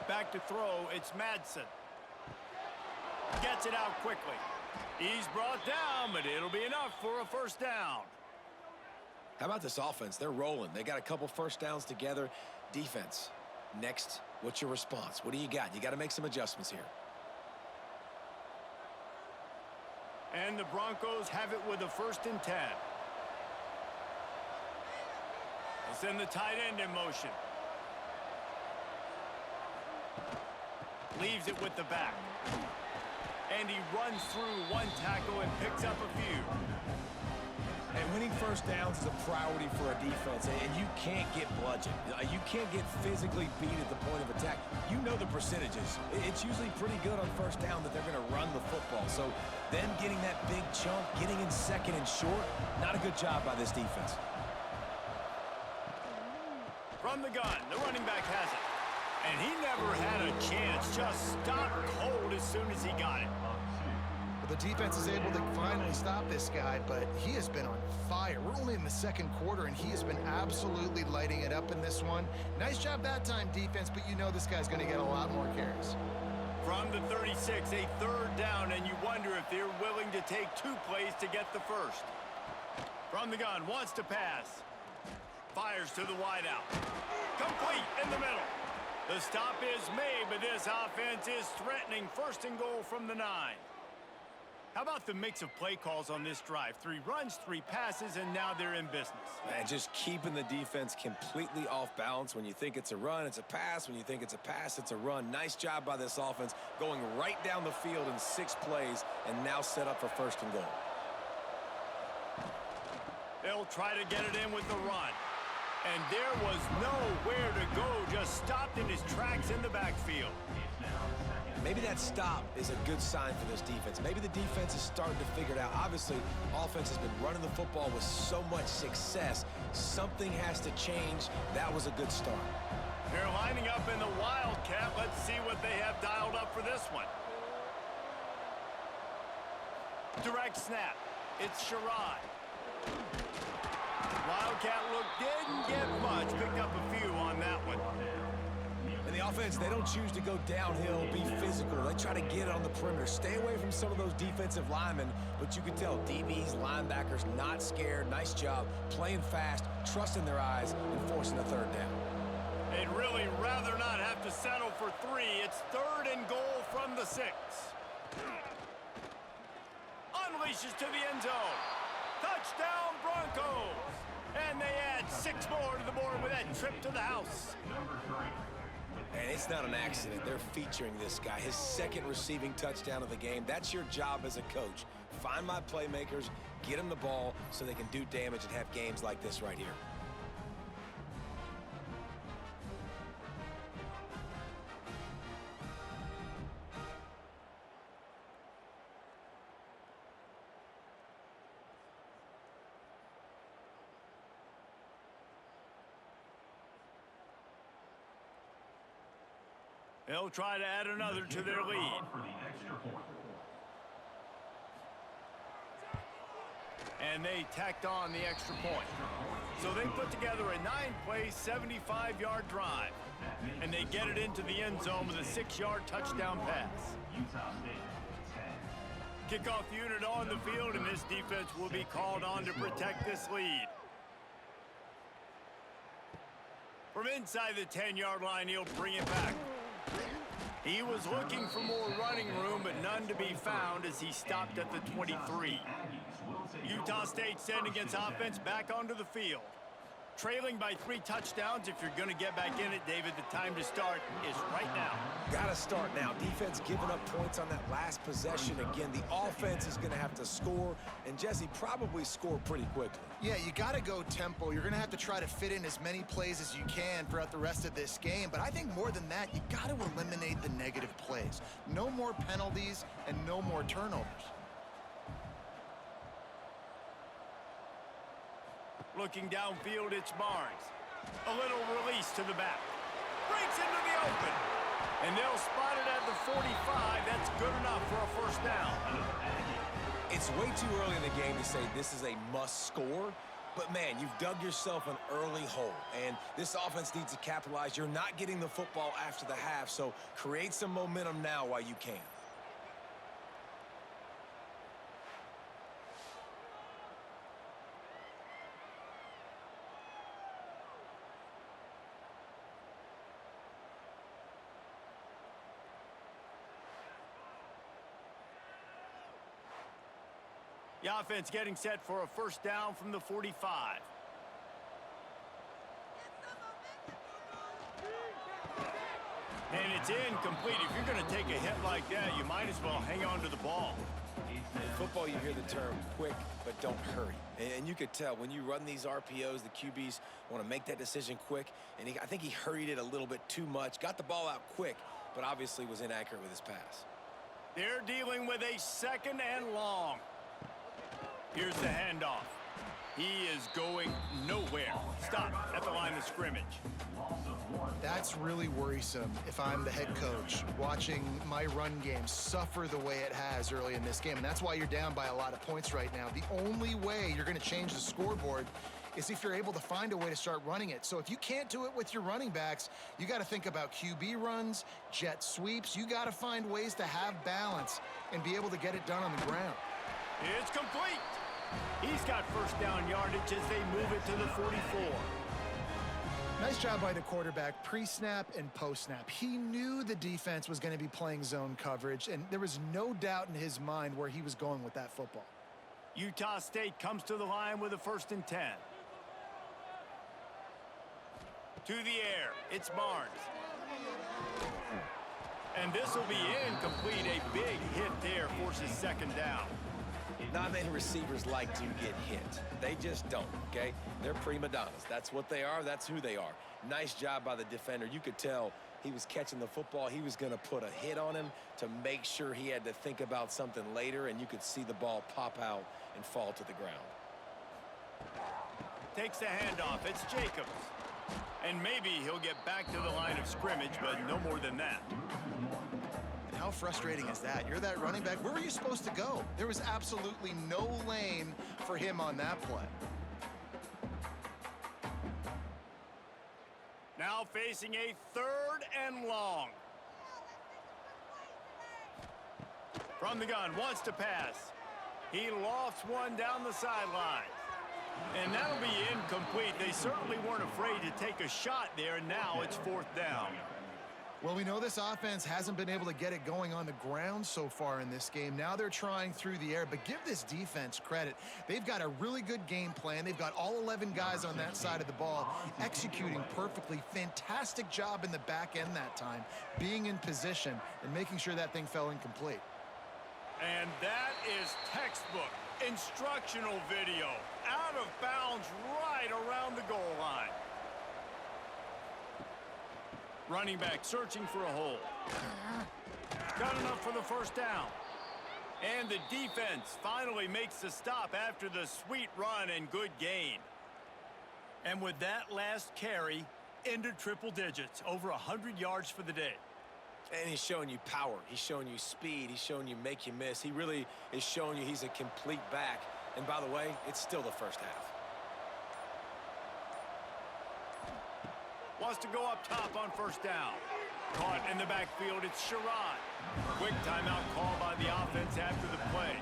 S1: Back to throw, it's Madsen. Gets it out quickly. He's brought down, but it'll be enough for a 1st down.
S3: How about this offense? They're rolling. They got a couple 1st downs together. Defense, next, what's your response? What do you got? You got to make some adjustments here.
S1: And the Broncos have it with a 1st and 10. They'll send the tight end in motion. Leaves it with the back. And he runs through 1 tackle and picks up a few.
S3: And winning 1st downs is a priority for a defense, and you can't get bludgeoned. You can't get physically beat at the point of attack. You know the percentages. It's usually pretty good on 1st down that they're going to run the football. So them getting that big chunk, getting in 2nd and short, not a good job by this defense.
S1: From the gun, the running back has it. And he never had a chance, just stopped cold as soon as he got it.
S2: Well, the defense is able to finally stop this guy, but he has been on fire. We're only in the 2nd quarter, and he has been absolutely lighting it up in this one. Nice job that time, defense, but you know this guy's going to get a lot more carries.
S1: From the 36, a third down, and you wonder if they're willing to take 2 plays to get the first. From the gun, wants to pass. Fires to the wideout. Complete in the middle. The stop is made, but this offense is threatening. First and goal from the 9. How about the mix of play calls on this drive? 3 runs, 3 passes, and now they're in business.
S3: Man, just keeping the defense completely off balance. When you think it's a run, it's a pass. When you think it's a pass, it's a run. Nice job by this offense, going right down the field in 6 plays, and now set up for first and goal.
S1: They'll try to get it in with the run. And there was nowhere to go, just stopped in his tracks in the backfield.
S3: Maybe that stop is a good sign for this defense. Maybe the defense is starting to figure it out. Obviously, offense has been running the football with so much success. Something has to change. That was a good start.
S1: They're lining up in the Wildcat. Let's see what they have dialed up for this one. Direct snap. It's Sherrod. Wildcat look didn't get much. Picked up a few on that one.
S3: And the offense, they don't choose to go downhill, be physical. They try to get it on the perimeter. Stay away from some of those defensive linemen, but you can tell DBs, linebackers, not scared. Nice job playing fast, trusting their eyes, and forcing a third down.
S1: They'd really rather not have to settle for 3. It's 3rd and goal from the 6. Unleashes to the end zone. Touchdown, Broncos! And they add 6 more to the board with that trip to the house.
S3: And it's not an accident. They're featuring this guy. His 2nd receiving touchdown of the game. That's your job as a coach. Find my playmakers, get them the ball so they can do damage and have games like this right here.
S1: They'll try to add another to their lead. And they tacked on the extra point. So they put together a 9-play, 75-yard drive. And they get it into the end zone with a 6-yard touchdown pass. Kickoff unit on the field, and this defense will be called on to protect this lead. From inside the 10-yard line, he'll bring it back. He was looking for more running room, but none to be found as he stopped at the 23. Utah State sending its offense back onto the field. Trailing by 3 touchdowns. If you're going to get back in it, David, the time to start is right now.
S3: Got to start now. Defense giving up points on that last possession. Again, the offense is going to have to score, and Jesse probably score pretty quickly.
S2: Yeah, you got to go tempo. You're going to have to try to fit in as many plays as you can throughout the rest of this game. But I think more than that, you got to eliminate the negative plays. No more penalties and no more turnovers.
S1: Looking downfield, it's Barnes. A little release to the back. Breaks into the open. And they'll spot it at the 45. That's good enough for a first down.
S3: It's way too early in the game to say this is a must score. But, man, you've dug yourself an early hole. And this offense needs to capitalize. You're not getting the football after the half, so create some momentum now while you can.
S1: The offense getting set for a first down from the 45. And it's incomplete. If you're going to take a hit like that, you might as well hang on to the ball.
S3: In football, you hear the term quick, but don't hurry. And you could tell when you run these RPOs, the QBs want to make that decision quick. And I think he hurried it a little bit too much. Got the ball out quick, but obviously was inaccurate with his pass.
S1: They're dealing with a 2nd and long. Here's the handoff. He is going nowhere. Stop at the line of scrimmage.
S2: That's really worrisome if I'm the head coach, watching my run game suffer the way it has early in this game. And that's why you're down by a lot of points right now. The only way you're going to change the scoreboard is if you're able to find a way to start running it. So if you can't do it with your running backs, you got to think about QB runs, jet sweeps. You got to find ways to have balance and be able to get it done on the ground.
S1: It's complete. He's got first down yardage as they move it to the 44.
S2: Nice job by the quarterback pre-snap and post-snap. He knew the defense was going to be playing zone coverage, and there was no doubt in his mind where he was going with that football.
S1: Utah State comes to the line with a 1st and 10. To the air, it's Barnes. And this will be incomplete. A big hit there forces 2nd down.
S3: Not many receivers like to get hit. They just don't, okay? They're prima donnas. That's what they are. That's who they are. Nice job by the defender. You could tell he was catching the football. He was going to put a hit on him to make sure he had to think about something later, and you could see the ball pop out and fall to the ground.
S1: Takes the handoff. It's Jacobs. And maybe he'll get back to the line of scrimmage, but no more than that.
S2: And how frustrating is that? You're that running back. Where were you supposed to go? There was absolutely no lane for him on that play.
S1: Now facing a 3rd and long. From the gun, wants to pass. He lofts one down the sideline. And that'll be incomplete. They certainly weren't afraid to take a shot there, and now it's 4th down.
S2: Well, we know this offense hasn't been able to get it going on the ground so far in this game. Now they're trying through the air, but give this defense credit. They've got a really good game plan. They've got all 11 guys on that side of the ball executing perfectly. Fantastic job in the back end that time, being in position and making sure that thing fell incomplete.
S1: And that is textbook instructional video. Out of bounds right around the goal line. Running back searching for a hole. Got enough for the 1st down. And the defense finally makes the stop after the sweet run and good gain. And with that last carry, into triple digits, over 100 yards for the day.
S3: And he's showing you power. He's showing you speed. He's showing you make you miss. He really is showing you he's a complete back. And by the way, it's still the 1st half.
S1: Wants to go up top on 1st down. Caught in the backfield, it's Sherrod. Quick timeout call by the offense after the play.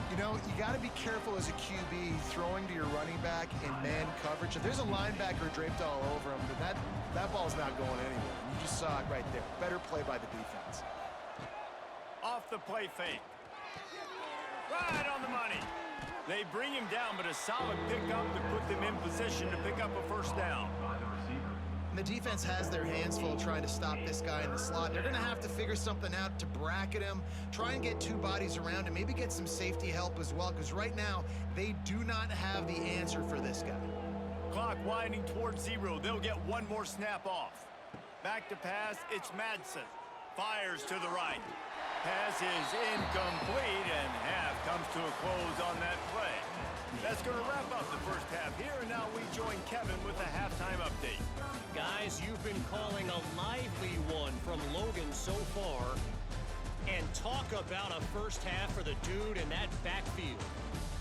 S2: You know, you got to be careful as a QB throwing to your running back in man coverage. If there's a linebacker draped all over him, then that ball's not going anywhere. You just saw it right there. Better play by the defense.
S1: Off the play fake. Right on the money. They bring him down, but a solid pickup to put them in position to pick up a 1st down.
S2: And the defense has their hands full trying to stop this guy in the slot. They're going to have to figure something out to bracket him, try and get 2 bodies around him, maybe get some safety help as well, because right now they do not have the answer for this guy.
S1: Clock winding towards 0. They'll get one more snap off. Back to pass, it's Madsen. Fires to the right. Pass is incomplete, and half comes to a close on that play. That's going to wrap up the 1st half here, and now we join Kevin with a halftime update.
S5: Guys, you've been calling a lively one from Logan so far. And talk about a 1st half for the dude in that backfield.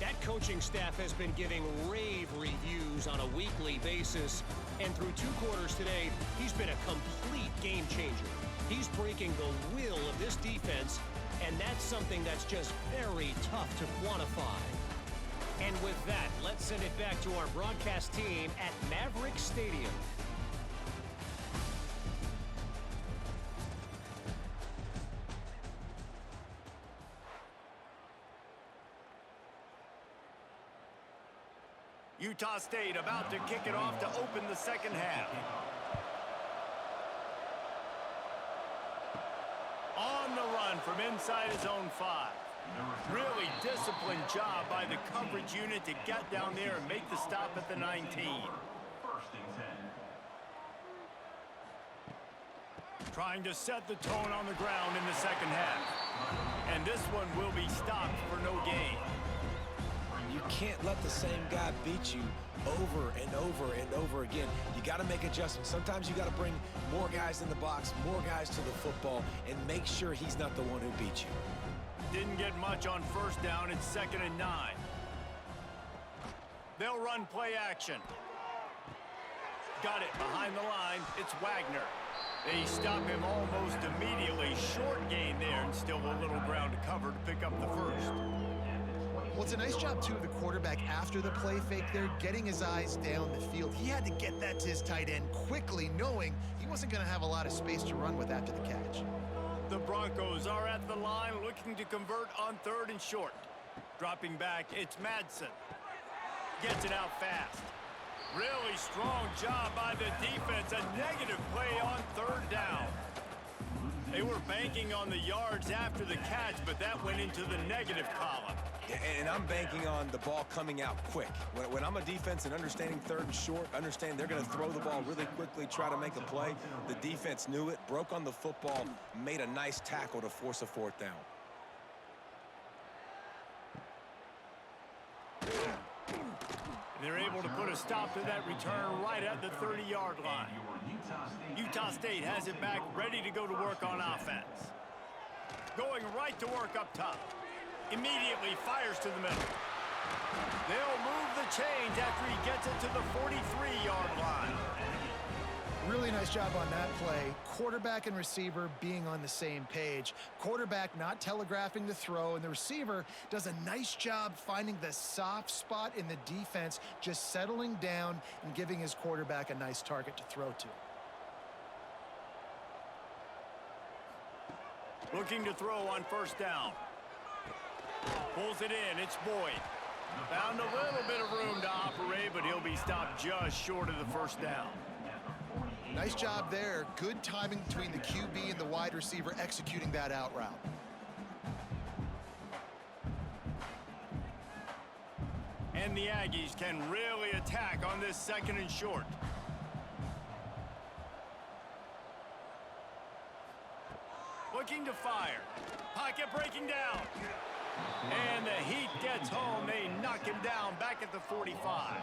S5: That coaching staff has been giving rave reviews on a weekly basis. And through 2 quarters today, he's been a complete game changer. He's breaking the will of this defense, and that's something that's just very tough to quantify. And with that, let's send it back to our broadcast team at Maverick Stadium.
S1: Utah State about to kick it off to open the 2nd half. On the run from inside his own 5. Really disciplined job by the coverage unit to get down there and make the stop at the 19.
S4: 1st and 10.
S1: Trying to set the tone on the ground in the 2nd half. And this one will be stopped for no gain.
S3: You can't let the same guy beat you over and over and over again. You got to make adjustments. Sometimes you got to bring more guys in the box, more guys to the football, and make sure he's not the one who beat you.
S1: Didn't get much on 1st down. It's 2nd and 9. They'll run play action. Got it behind the line. It's Wagner. They stop him almost immediately. Short gain there and still a little ground to cover to pick up the first.
S2: Well, it's a nice job, too, of the quarterback after the play fake there, getting his eyes down the field. He had to get that to his tight end quickly, knowing he wasn't going to have a lot of space to run with after the catch.
S1: The Broncos are at the line looking to convert on 3rd and short. Dropping back, it's Madsen. Gets it out fast. Really strong job by the defense. A negative play on 3rd down. They were banking on the yards after the catch, but that went into the negative column.
S3: Yeah, and I'm banking on the ball coming out quick. When I'm a defense and understanding 3rd and short, understand they're going to throw the ball really quickly, try to make a play. The defense knew it, broke on the football, made a nice tackle to force a 4th down.
S1: They're able to put a stop to that return right at the 30-yard line. Utah State has it back, ready to go to work on offense. Going right to work up top. Immediately fires to the middle. They'll move the chains after he gets it to the 43-yard line.
S2: Really nice job on that play. Quarterback and receiver being on the same page. Quarterback not telegraphing the throw, and the receiver does a nice job finding the soft spot in the defense, just settling down and giving his quarterback a nice target to throw to.
S1: Looking to throw on 1st down. Pulls it in. It's Boyd. Found a little bit of room to operate, but he'll be stopped just short of the 1st down.
S2: Nice job there. Good timing between the QB and the wide receiver executing that out route.
S1: And the Aggies can really attack on this 2nd and short. Looking to fire. Pocket breaking down. And the heat gets home. They knock him down back at the 45.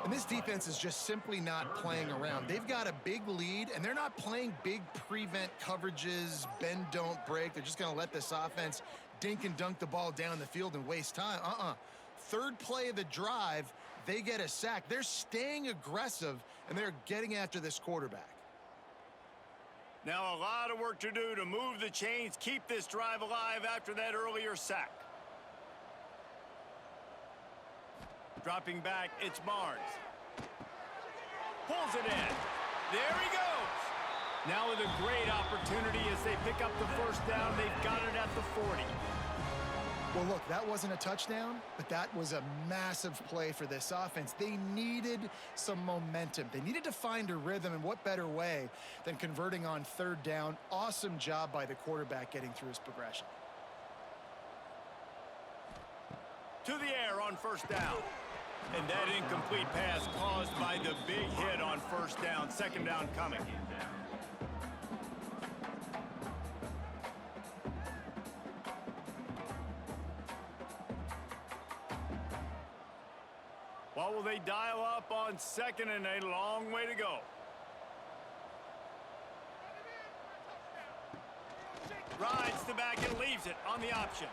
S2: And this defense is just simply not playing around. They've got a big lead, and they're not playing big prevent coverages, bend, don't break. They're just going to let this offense dink and dunk the ball down the field and waste time. 3rd play of the drive, they get a sack. They're staying aggressive, and they're getting after this quarterback.
S1: Now a lot of work to do to move the chains, keep this drive alive after that earlier sack. Dropping back, it's Barnes. Pulls it in. There he goes. Now with a great opportunity as they pick up the 1st down. They've got it at the 40.
S2: Well, look, that wasn't a touchdown, but that was a massive play for this offense. They needed some momentum. They needed to find a rhythm, and what better way than converting on 3rd down. Awesome job by the quarterback getting through his progression.
S1: To the air on 1st down. And that incomplete pass caused by the big hit on 1st down. 2nd down coming. What will they dial up on 2nd and a long way to go? Rides the back and leaves it on the option.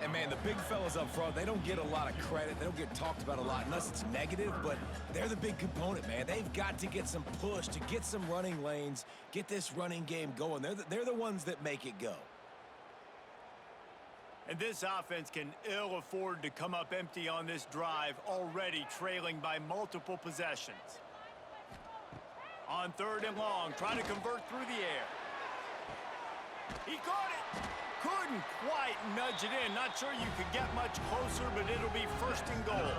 S3: And, man, the big fellas up front, they don't get a lot of credit. They don't get talked about a lot unless it's negative, but they're the big component, man. They've got to get some push to get some running lanes, get this running game going. They're the ones that make it go.
S1: And this offense can ill afford to come up empty on this drive, already trailing by multiple possessions. On 3rd and long, trying to convert through the air. He caught it. Couldn't quite nudge it in. Not sure you could get much closer, but it'll be 1st and goal.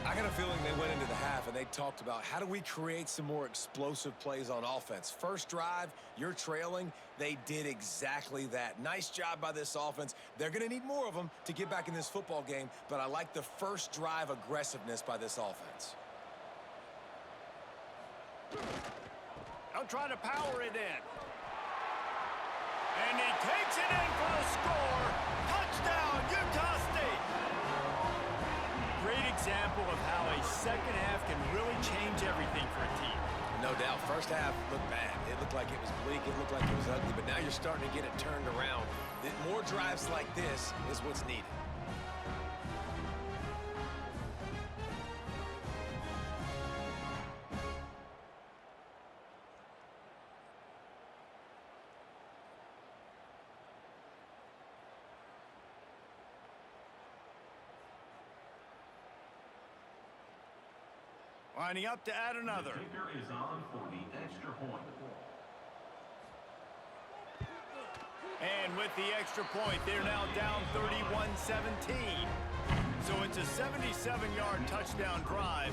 S3: I got a feeling they went into the half and they talked about how do we create some more explosive plays on offense. 1st drive, you're trailing. They did exactly that. Nice job by this offense. They're going to need more of them to get back in this football game, but I like the 1st drive aggressiveness by this offense.
S1: They'll try to power it in. And he takes it in for the score. Touchdown, Utah State. Great example of how a 2nd half can really change everything for a team.
S3: No doubt. 1st half looked bad. It looked like it was bleak. It looked like it was ugly. But now you're starting to get it turned around. More drives like this is what's needed.
S1: Lining up to add another.
S4: The kicker is on for the extra point.
S1: And with the extra point, they're now down 31-17. So it's a 77-yard touchdown drive,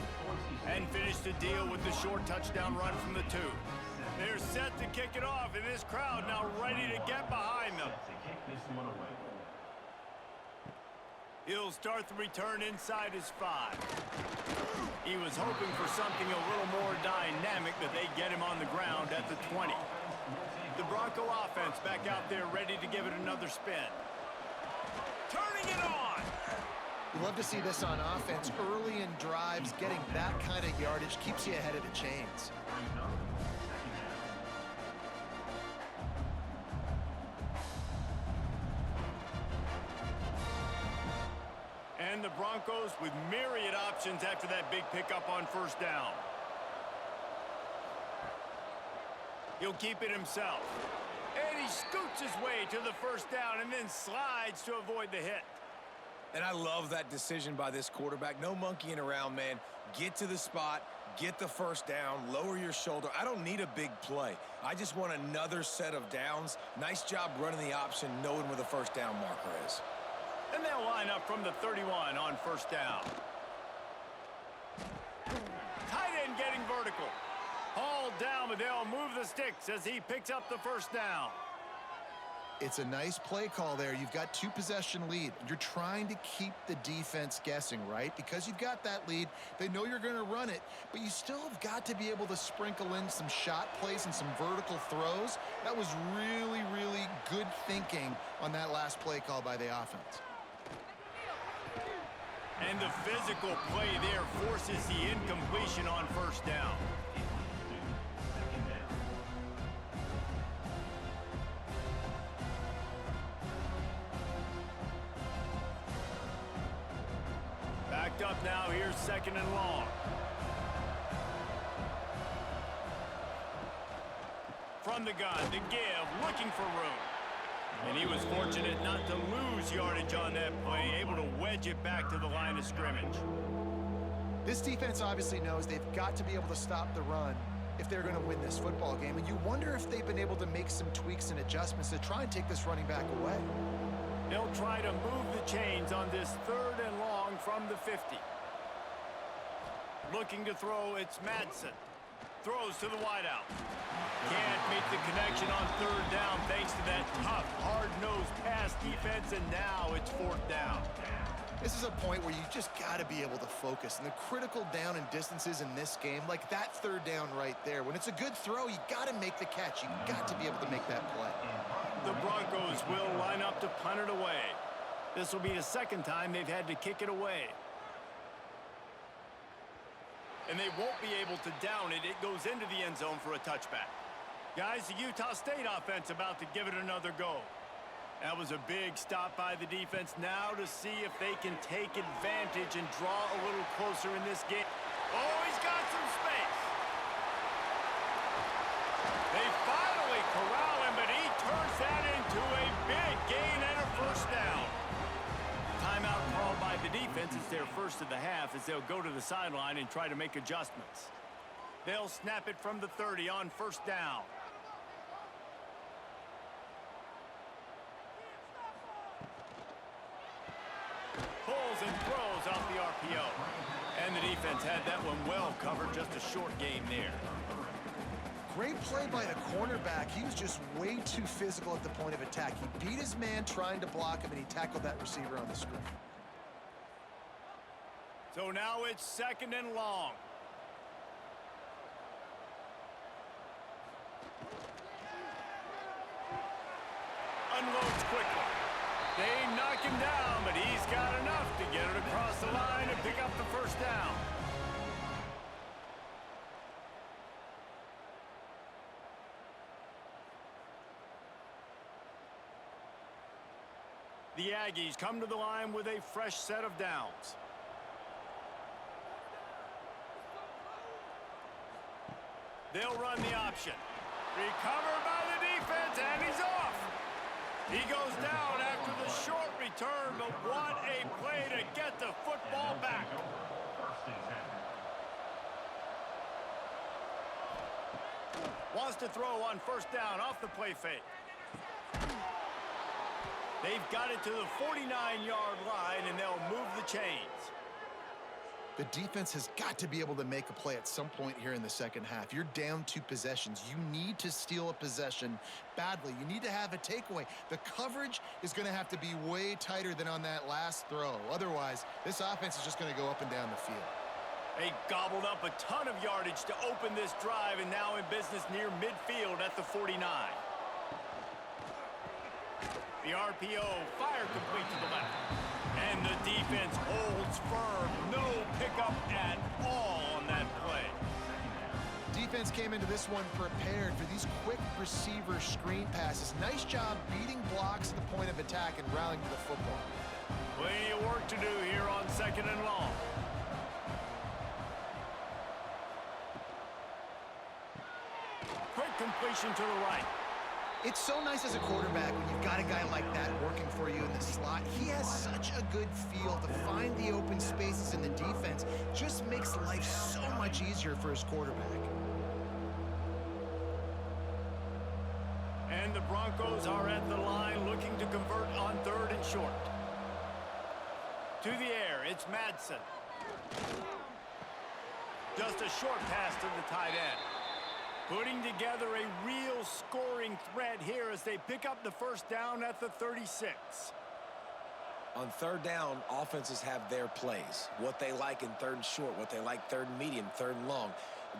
S1: and finish the deal with the short touchdown run from the 2. They're set to kick it off, and this crowd now ready to get behind them.
S4: To kick this one away.
S1: He'll start the return inside his 5. He was hoping for something a little more dynamic, but they get him on the ground at the 20. The Bronco offense back out there ready to give it another spin. Turning it on!
S2: You love to see this on offense. Early in drives, getting that kind of yardage keeps you ahead of the chains.
S1: And the Broncos with myriad options after that big pickup on first down. He'll keep it himself. And he scoots his way to the first down and then slides to avoid the hit.
S3: And I love that decision by this quarterback. No monkeying around, man. Get to the spot, get the first down, lower your shoulder. I don't need a big play. I just want another set of downs. Nice job running the option, knowing where the first down marker is.
S1: And they'll line up from the 31 on first down. Tight end getting vertical. Hauled down, but they'll move the sticks as he picks up the first down.
S2: It's a nice play call there. You've got 2-possession lead. You're trying to keep the defense guessing, right? Because you've got that lead, they know you're going to run it, but you still have got to be able to sprinkle in some shot plays and some vertical throws. That was really, really good thinking on that last play call by the offense.
S1: And the physical play there forces the incompletion on first down. Backed up now, here's second and long. From the gun, the give, looking for room. And he was fortunate not to lose yardage on that play, able to wedge it back to the line of scrimmage.
S2: This defense obviously knows they've got to be able to stop the run if they're going to win this football game. And you wonder if they've been able to make some tweaks and adjustments to try and take this running back away.
S1: They'll try to move the chains on this third and long from the 50. Looking to throw, it's Madsen. Throws to the wideout. Can't make the connection on third down thanks to that tough, hard-nosed pass defense, and now it's fourth down.
S2: This is a point where you just got to be able to focus. And the critical down and distances in this game, like that third down right there, when it's a good throw, you got to make the catch. You got to be able to make that play.
S1: The Broncos will line up to punt it away. This will be the second time they've had to kick it away. And they won't be able to down it. It goes into the end zone for a touchback. Guys, the Utah State offense about to give it another go. That was a big stop by the defense. Now to see if they can take advantage and draw a little closer in this game. Oh, he's got some space. They finally corral him, but he turns that into a big gain and a first down. Timeout called by the defense. It's their first of the half as they'll go to the sideline and try to make adjustments. They'll snap it from the 30 on first down. Pulls and throws off the RPO. And the defense had that one well covered. Just a short game there.
S2: Great play by the cornerback. He was just way too physical at the point of attack. He beat his man trying to block him, and he tackled that receiver on the screen.
S1: So now it's second and long. Unloads quickly. They knock him down, but he's got enough to get it across the line and pick up the first down. The Aggies come to the line with a fresh set of downs. They'll run the option. Recovered by the defense, and he's off. He goes down after the short return, but what a play to get the football back. Just a throw on first down off the play fake. They've got it to the 49-yard line, and they'll move the chains.
S2: The defense has got to be able to make a play at some point here in the second half. You're down 2 possessions. You need to steal a possession badly. You need to have a takeaway. The coverage is going to have to be way tighter than on that last throw. Otherwise, this offense is just going to go up and down the field.
S1: They gobbled up a ton of yardage to open this drive, and now in business near midfield at the 49. The RPO fire complete to the left. And the defense holds firm. No pickup at all on that play.
S2: Defense came into this one prepared for these quick receiver screen passes. Nice job beating blocks at the point of attack and rallying to the football.
S1: Plenty of work to do here on 2nd and long. Quick completion to the right.
S2: It's so nice as a quarterback when you've got a guy like that working for you in the slot. He has such a good feel to find the open spaces in the defense. Just makes life so much easier for his quarterback.
S1: And the Broncos are at the line looking to convert on 3rd and short. To the air, it's Madsen. Just a short pass to the tight end. Putting together a real scoring threat here as they pick up the first down at the 36.
S3: On 3rd down, offenses have their plays. What they like in 3rd and short, what they like 3rd and medium, 3rd and long.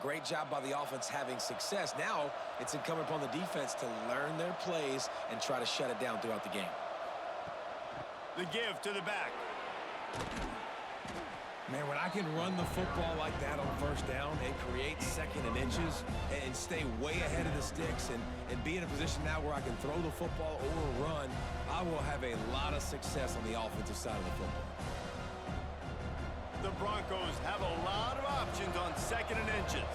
S3: Great job by the offense having success. Now it's incumbent upon the defense to learn their plays and try to shut it down throughout the game.
S1: The give to the back.
S3: Man, when I can run the football like that on 1st down and create 2nd and inches and stay way ahead of the sticks and be in a position now where I can throw the football or run, I will have a lot of success on the offensive side of the football.
S1: The Broncos have a lot of options on 2nd and inches.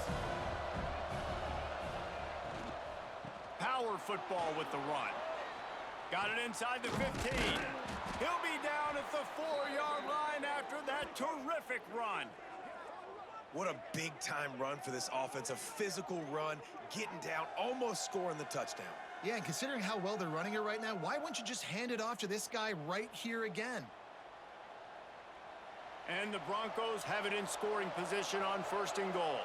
S1: Power football with the run. Got it inside the 15. He'll be down at the 4-yard line after that terrific run.
S3: What a big-time run for this offense. A physical run, getting down, almost scoring the touchdown.
S2: Yeah, and considering how well they're running it right now, why wouldn't you just hand it off to this guy right here again?
S1: And the Broncos have it in scoring position on 1st and goal.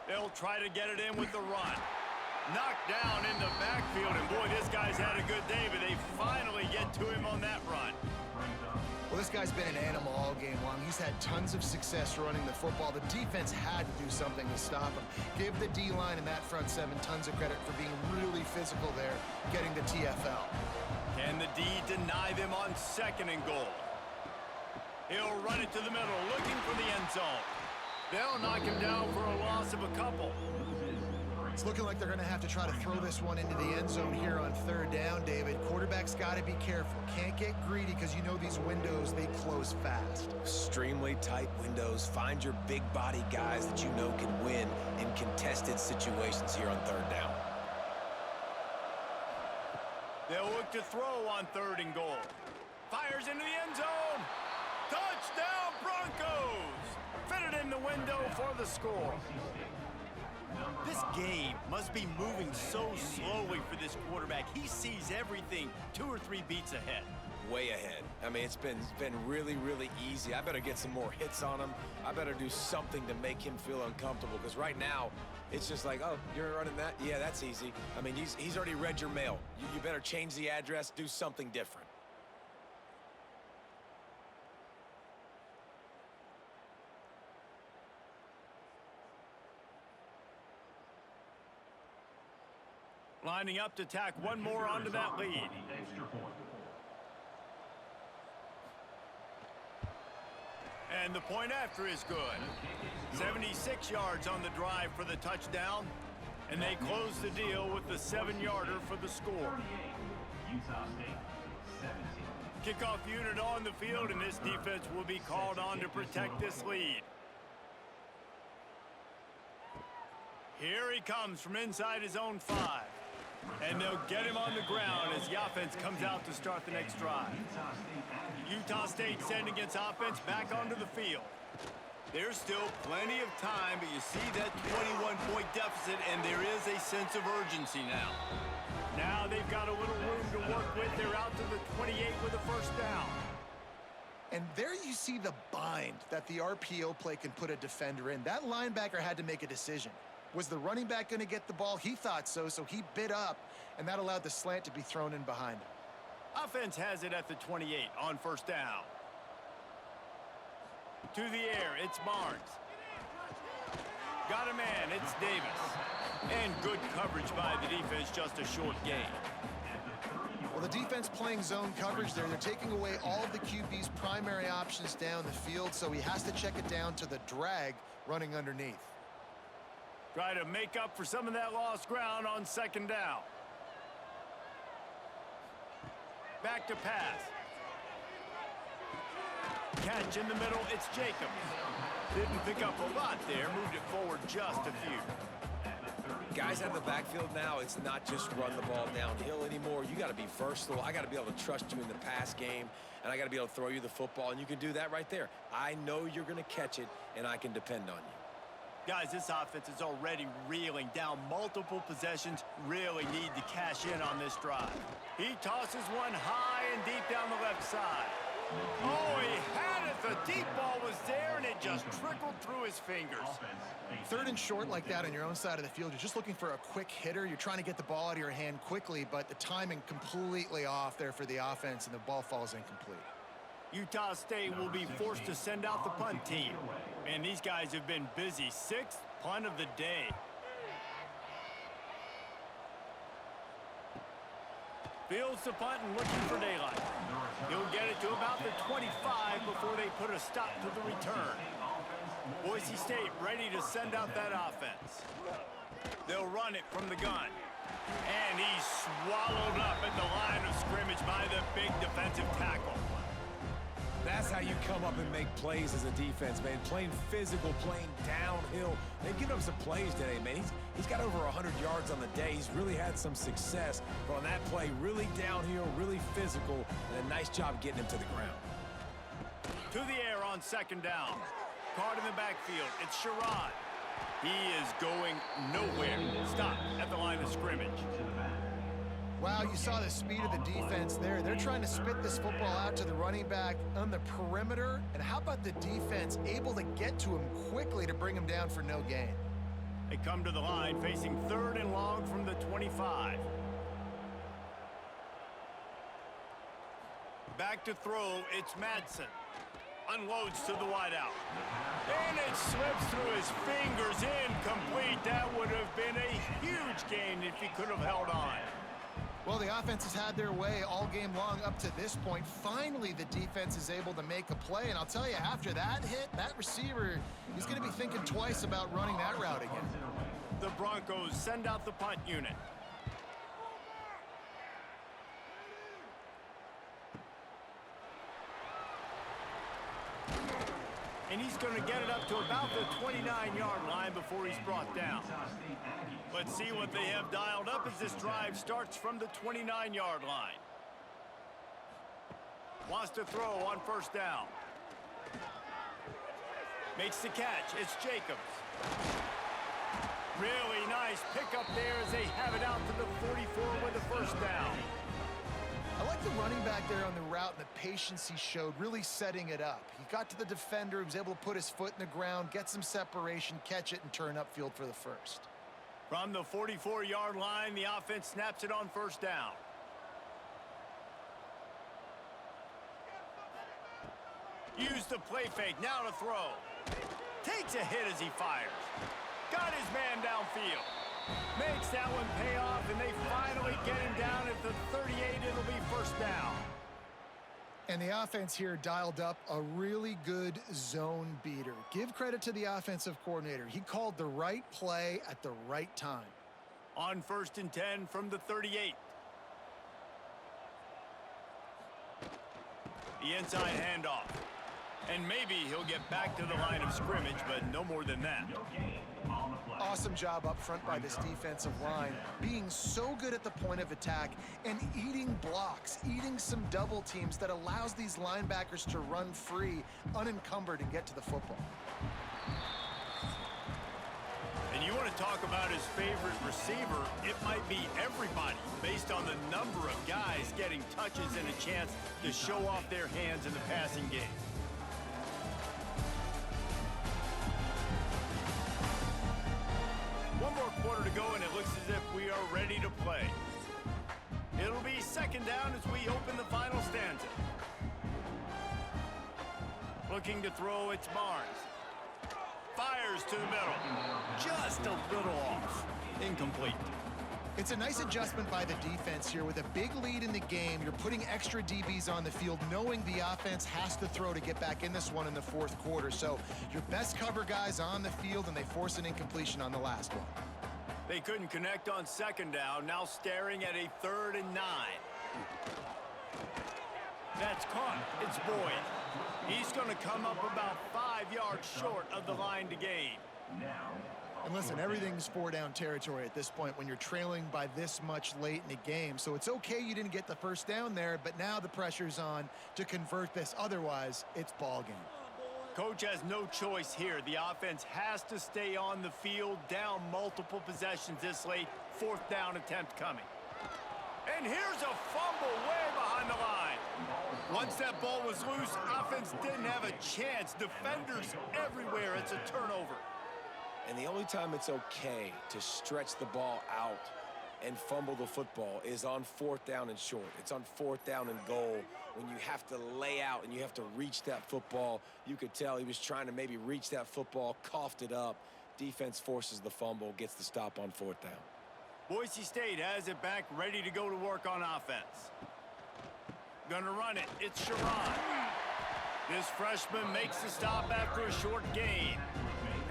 S1: They'll try to get it in with the run. Knocked down in the backfield, and boy, this guy's had a good day, but they finally get to him on that run.
S2: Well, this guy's been an animal all game long. He's had tons of success running the football. The defense had to do something to stop him. Give the D-line and that front 7 tons of credit for being really physical there, getting the TFL.
S1: Can the D deny them on 2nd and goal? He'll run it to the middle, looking for the end zone. They'll knock him down for a loss of a couple.
S2: It's looking like they're going to have to try to throw this one into the end zone here on 3rd down, David. Quarterback's got to be careful. Can't get greedy because you know these windows, they close fast.
S3: Extremely tight windows. Find your big body guys that you know can win in contested situations here on 3rd down.
S1: They'll look to throw on 3rd and goal. Fires into the end zone. Touchdown, Broncos! Fitted in the window for the score. This game must be moving so slowly for this quarterback. He sees everything 2 or 3 beats ahead.
S3: Way ahead. I mean, it's been really, really easy. I better get some more hits on him. I better do something to make him feel uncomfortable, because right now, it's just like, oh, you're running that? Yeah, that's easy. I mean, he's already read your mail. You better change the address, do something different.
S1: Lining up to tack one more onto that lead. And the point after is good. 76 yards on the drive for the touchdown. And they close the deal with the 7-yarder for the score.
S4: Utah State, 17.
S1: Kickoff unit on the field, and this defense will be called on to protect this lead. Here he comes from inside his own 5. And they'll get him on the ground as the offense comes out to start the next drive. Utah State sending its offense back onto the field. There's still plenty of time, but you see that 21-point deficit, and there is a sense of urgency now. Now they've got a little room to work with. They're out to the 28 with a first down.
S2: And there you see the bind that the RPO play can put a defender in. That linebacker had to make a decision. Was the running back going to get the ball? He thought so, so he bit up, and that allowed the slant to be thrown in behind him.
S1: Offense has it at the 28 on first down. To the air, it's Barnes. Got a man, it's Davis. And good coverage by the defense, just a short gain.
S2: Well, the defense playing zone coverage there. They're taking away all of the QB's primary options down the field, so he has to check it down to the drag running underneath.
S1: Try to make up for some of that lost ground on second down. Back to pass. Catch in the middle, it's Jacobs. Didn't pick up a lot there, moved it forward just a few.
S3: Guys out of the backfield now, it's not just run the ball downhill anymore. You got to be versatile. I got to be able to trust you in the pass game, and I got to be able to throw you the football, and you can do that right there. I know you're going to catch it, and I can depend on you.
S1: Guys, this offense is already reeling down multiple possessions. Really need to cash in on this drive. He tosses one high and deep down the left side. Oh, he had it. The deep ball was there, and it just trickled through his fingers.
S2: Third and short like that on your own side of the field, you're just looking for a quick hitter. You're trying to get the ball out of your hand quickly, but the timing completely off there for the offense, and the ball falls incomplete.
S1: Utah State will be forced to send out the punt team. Man, these guys have been busy. Sixth punt of the day. Fields the punt and looking for daylight. He'll get it to about the 25 before they put a stop to the return. Boise State ready to send out that offense. They'll run it from the gun. And he's swallowed up at the line of scrimmage by the big defensive tackle.
S3: That's how you come up and make plays as a defense, man. Playing physical, playing downhill. They've given him some plays today, man. He's got over 100 yards on the day. He's really had some success. But on that play, really downhill, really physical, and a nice job getting him to the ground.
S1: To the air on second down. Caught in the backfield. It's Sherrod. He is going nowhere. Stop at the line of scrimmage.
S2: Wow, you saw the speed of the defense there. They're trying to spit this football out to the running back on the perimeter. And how about the defense able to get to him quickly to bring him down for no gain?
S1: They come to the line facing third and long from the 25. Back to throw, it's Madsen. Unloads to the wideout. And it slips through his fingers, incomplete. That would have been a huge gain if he could have held on.
S2: Well, the offense has had their way all game long up to this point. Finally, the defense is able to make a play. And I'll tell you, after that hit, that receiver, he's going to be thinking twice about running that route again.
S1: The Broncos send out the punt unit. And he's going to get it up to about the 29-yard line before he's brought down. Let's see what they have dialed up as this drive starts from the 29-yard line. Wants to throw on first down. Makes the catch. It's Jacobs. Really nice pickup there as they have it out to the 44 with a first down.
S2: I like the running back there on the route and the patience he showed, really setting it up. He got to the defender, he was able to put his foot in the ground, get some separation, catch it, and turn upfield for the first.
S1: From the 44-yard line, the offense snaps it on first down. Use the play fake, now to throw. Takes a hit as he fires. Got his man downfield. Makes that one pay off, and they finally get him down at the 38. It'll be first down.
S2: And the offense here dialed up a really good zone beater. Give credit to the offensive coordinator. He called the right play at the right time.
S1: On first and 10 from the 38. The inside handoff. And maybe he'll get back to the line of scrimmage, but no more than that.
S4: No gain on the play.
S2: Awesome job up front by this defensive line, being so good at the point of attack and eating blocks, eating some double teams that allows these linebackers to run free, unencumbered, and get to the football.
S1: And you want to talk about his favorite receiver, it might be everybody based on the number of guys getting touches and a chance to show off their hands in the passing game. One more quarter to go, and it looks as if we are ready to play. It'll be second down as we open the final stanza. Looking to throw, it's Barnes. Fires to the middle. Just a little off. Incomplete.
S2: It's a nice adjustment by the defense here. With a big lead in the game, you're putting extra DBs on the field, knowing the offense has to throw to get back in this one in the fourth quarter. So your best cover guys on the field, and they force an incompletion on the last one.
S1: They couldn't connect on second down. Now staring at a 3rd and 9. That's caught. It's Boyd. He's going to come up about 5 yards short of the line to gain.
S2: And listen, everything's 4-down territory at this point when you're trailing by this much late in the game. So it's okay you didn't get the first down there, but now the pressure's on to convert this. Otherwise, it's ball game.
S1: Coach has no choice here. The offense has to stay on the field, down multiple possessions this late. 4th down attempt coming. And here's a fumble way behind the line. Once that ball was loose, offense didn't have a chance. Defenders everywhere. It's a turnover.
S3: And the only time it's okay to stretch the ball out and fumble the football is on 4th down and short. It's on 4th down and goal when you have to lay out and you have to reach that football. You could tell he was trying to maybe reach that football, coughed it up. Defense forces the fumble, gets the stop on 4th down.
S1: Boise State has it back, ready to go to work on offense. Gonna run it. It's Sharon. This freshman makes the stop after a short gain.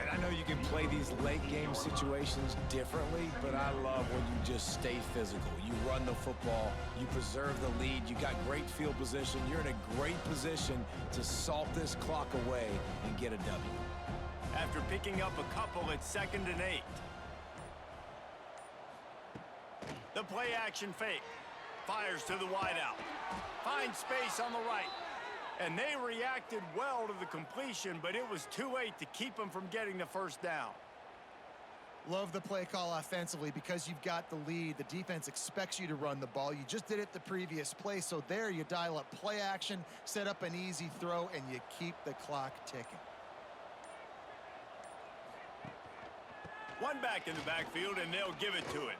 S3: And I know you can play these late game situations differently, but I love when you just stay physical. You run the football, you preserve the lead, you got great field position, you're in a great position to salt this clock away and get a W.
S1: After picking up a couple, it's 2nd and 8. The play action fake. Fires to the wideout. Finds space on the right. And they reacted well to the completion, but it was too late to keep them from getting the first down.
S2: Love the play call offensively because you've got the lead. The defense expects you to run the ball. You just did it the previous play, so there you dial up play action, set up an easy throw, and you keep the clock ticking.
S1: One back in the backfield, and they'll give it to it.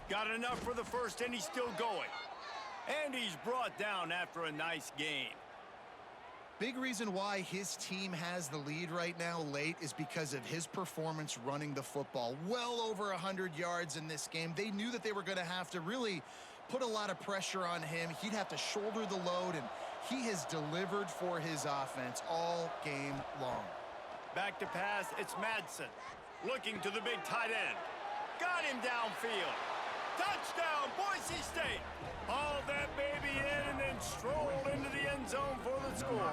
S1: Got enough for the first, and he's still going. And he's brought down after a nice gain.
S2: Big reason why his team has the lead right now late is because of his performance running the football. Well over 100 yards in this game. They knew that they were going to have to really put a lot of pressure on him. He'd have to shoulder the load, and he has delivered for his offense all game long.
S1: Back to pass, it's Madsen. Looking to the big tight end. Got him downfield. Touchdown, Boise State. Hauled that baby in and then strolled into the end zone for the score.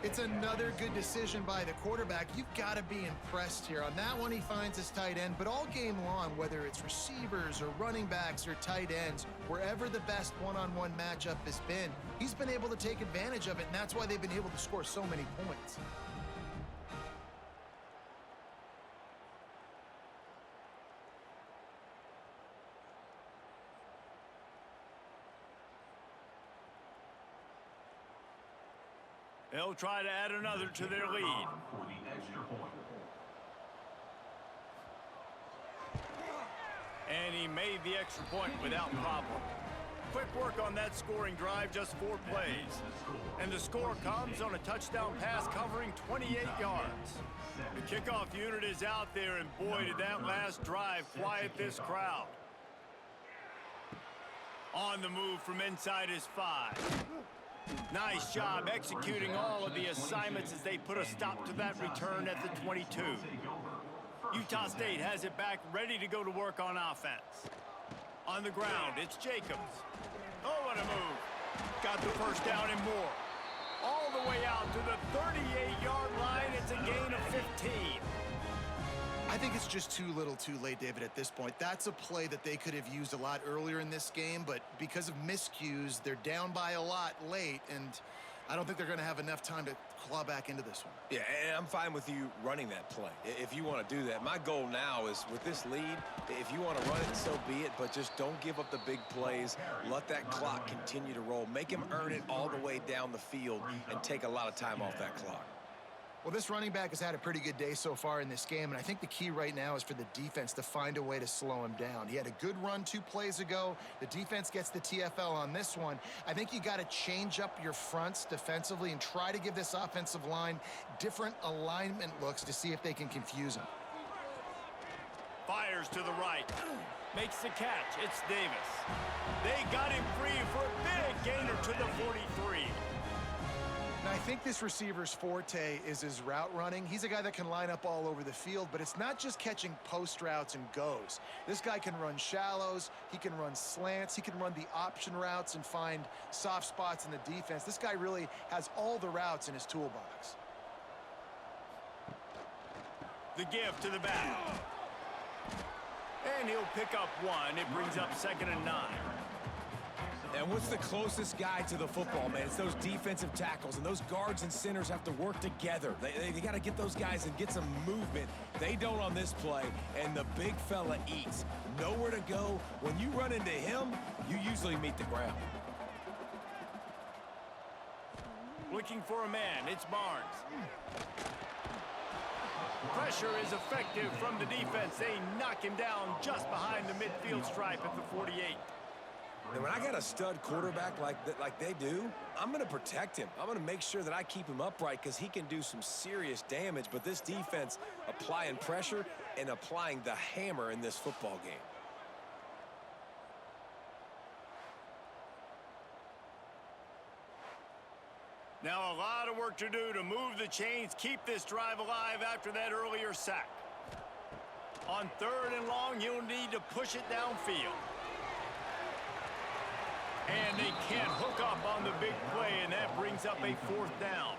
S2: It's another good decision by the quarterback. You've got to be impressed here. On that one, he finds his tight end, but all game long, whether it's receivers or running backs or tight ends, wherever the best one-on-one matchup has been, he's been able to take advantage of it, and that's why they've been able to score so many points.
S1: They'll try to add another to their lead.
S4: For the extra point.
S1: And he made the extra point without problem. Quick work on that scoring drive, just 4 plays. And the score comes on a touchdown pass covering 28 yards. The kickoff unit is out there, and boy, did that last drive quiet this crowd. On the move from inside his 5. Nice job executing all of the assignments as they put a stop to that return at the 22. Utah State has it back, ready to go to work on offense. On the ground, it's Jacobs. Oh, what a move. Got the first down and more. All the way out to the 38-yard line. It's a gain of 15.
S2: I think it's just too little too late, David, at this point. That's a play that they could have used a lot earlier in this game, but because of miscues, they're down by a lot late, and I don't think they're going to have enough time to claw back into this one.
S3: Yeah, and I'm fine with you running that play if you want to do that. My goal now is with this lead, if you want to run it, so be it, but just don't give up the big plays. Let that clock continue to roll. Make him earn it all the way down the field and take a lot of time off that clock.
S2: Well, this running back has had a pretty good day so far in this game, and I think the key right now is for the defense to find a way to slow him down. He had a good run 2 plays ago. The defense gets the TFL on this one. I think you got to change up your fronts defensively and try to give this offensive line different alignment looks to see if they can confuse him.
S1: Fires to the right. Makes the catch. It's Davis. They got him free for a big gainer to the 43.
S2: Now, I think this receiver's forte is his route running. He's a guy that can line up all over the field, but it's not just catching post routes and goes. This guy can run shallows, he can run slants, he can run the option routes and find soft spots in the defense. This guy really has all the routes in his toolbox.
S1: The give to the back. And he'll pick up 1. It brings up 2nd and 9.
S3: And what's the closest guy to the football, man? It's those defensive tackles, and those guards and centers have to work together. They got to get those guys and get some movement. They don't on this play, and the big fella eats. Nowhere to go. When you run into him, you usually meet the ground.
S1: Looking for a man. It's Barnes. Pressure is effective from the defense. They knock him down just behind the midfield stripe at the 48.
S3: And when I got a stud quarterback like they do, I'm going to protect him. I'm going to make sure that I keep him upright because he can do some serious damage. But this defense applying pressure and applying the hammer in this football game.
S1: Now a lot of work to do to move the chains, keep this drive alive after that earlier sack. On 3rd and long, you'll need to push it downfield. And they can't hook up on the big play, and that brings up a 4th down.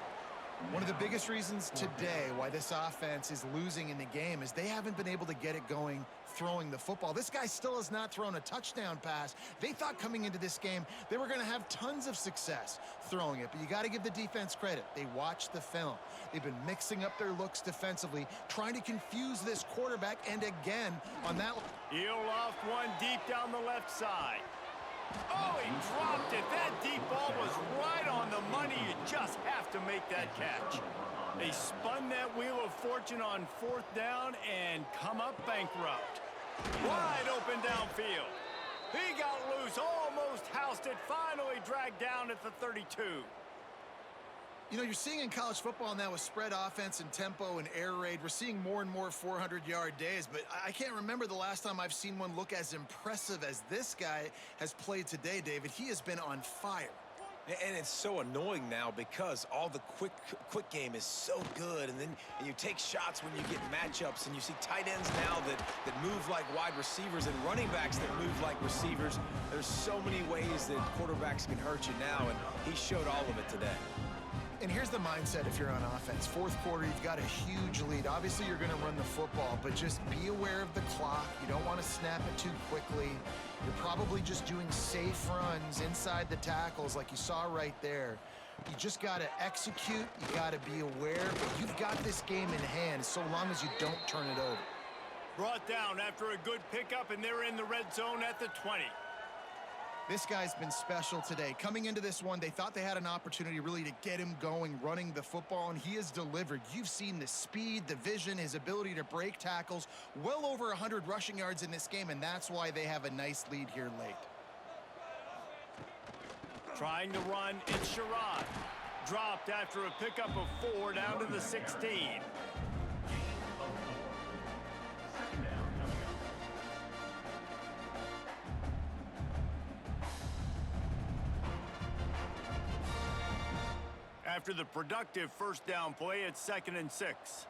S2: One of the biggest reasons today why this offense is losing in the game is they haven't been able to get it going throwing the football. This guy still has not thrown a touchdown pass. They thought coming into this game they were going to have tons of success throwing it, but you got to give the defense credit. They watched the film. They've been mixing up their looks defensively, trying to confuse this quarterback, and again on that.
S1: He'll loft one deep down the left side. Oh, he dropped it. That deep ball was right on the money. You just have to make that catch. They spun that wheel of fortune on 4th down and come up bankrupt. Wide open downfield. He got loose, almost housed it, finally dragged down at the 32.
S2: You know, you're seeing in college football now with spread offense and tempo and air raid, we're seeing more and more 400-yard days, but I can't remember the last time I've seen one look as impressive as this guy has played today, David. He has been on fire.
S3: And it's so annoying now because all the quick game is so good, and then you take shots when you get matchups, and you see tight ends now that move like wide receivers and running backs that move like receivers. There's so many ways that quarterbacks can hurt you now, and he showed all of it today.
S2: And here's the mindset if you're on offense. 4th quarter, you've got a huge lead. Obviously, you're going to run the football, but just be aware of the clock. You don't want to snap it too quickly. You're probably just doing safe runs inside the tackles like you saw right there. You just got to execute. You got to be aware, but you've got this game in hand so long as you don't turn it over.
S1: Brought down after a good pickup, and they're in the red zone at the 20.
S2: This guy's been special today. Coming into this one, they thought they had an opportunity really to get him going, running the football, and he has delivered. You've seen the speed, the vision, his ability to break tackles, well over 100 rushing yards in this game, and that's why they have a nice lead here late.
S1: Trying to run, it's Sherrod. Dropped after a pickup of 4 down to the 16. After the productive 1st down play, it's 2nd and 6.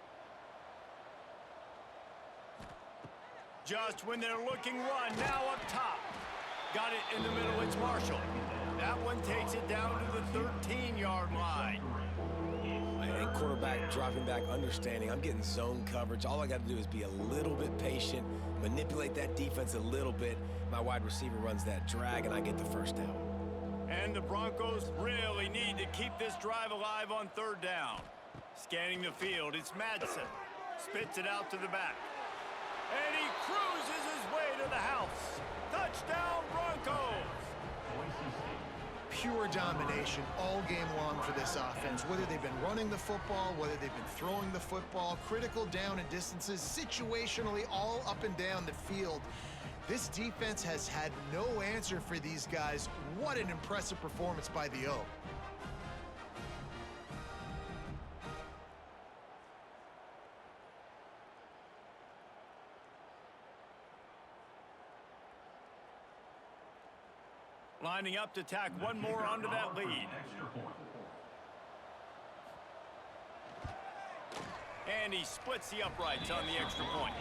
S1: Just when they're looking run, now up top. Got it in the middle, it's Marshall. That one takes it down to the 13-yard line.
S3: And quarterback dropping back, understanding I'm getting zone coverage. All I got to do is be a little bit patient, manipulate that defense a little bit. My wide receiver runs that drag, and I get the first down.
S1: And the Broncos really need to keep this drive alive on third down. Scanning the field, it's Madsen. Spits it out to the back. And he cruises his way to the house. Touchdown, Broncos!
S2: Pure domination all game long for this offense. Whether they've been running the football, whether they've been throwing the football, critical down and distances, situationally all up and down the field. This defense has had no answer for these guys. What an impressive performance by the O.
S1: Lining up to tack one more onto that lead. And he splits the uprights on the extra point.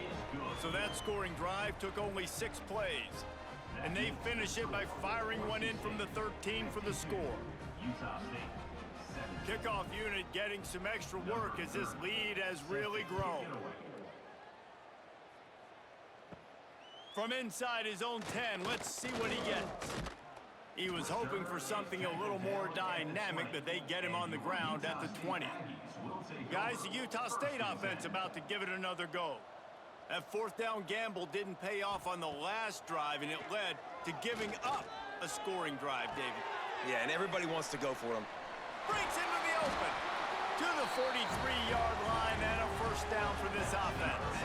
S1: So that scoring drive took only 6 plays. And they finish it by firing one in from the 13 for the score.
S4: Utah State.
S1: Kickoff unit getting some extra work as this lead has really grown. From inside his own 10, let's see what he gets. He was hoping for something a little more dynamic, but they get him on the ground at the 20. Guys, the Utah State offense about to give it another go. That fourth down gamble didn't pay off on the last drive, and it led to giving up a scoring drive, David.
S3: Yeah, and everybody wants to go for him.
S1: Brings into the open. To the 43-yard line and a first down for this offense.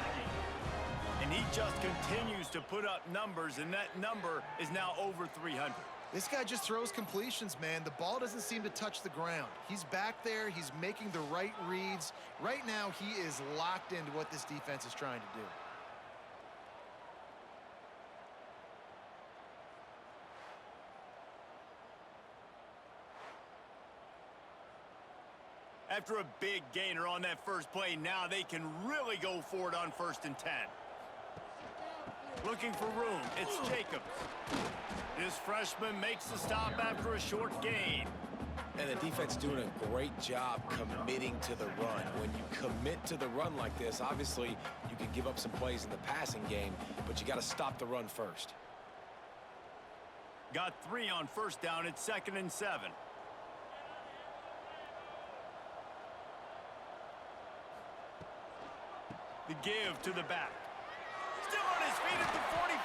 S1: And he just continues to put up numbers, and that number is now over 300.
S2: This guy just throws completions, man. The ball doesn't seem to touch the ground. He's back there. He's making the right reads. Right now, he is locked into what this defense is trying to do.
S1: After a big gainer on that first play, now they can really go for it on 1st and 10. Looking for room, it's Jacobs. This freshman makes the stop after a short gain.
S3: And the defense doing a great job committing to the run. When you commit to the run like this, obviously you can give up some plays in the passing game, but you got to stop the run first.
S1: Got 3 on 1st down. It's 2nd and 7. The give to the back. Still on his feet at the 45.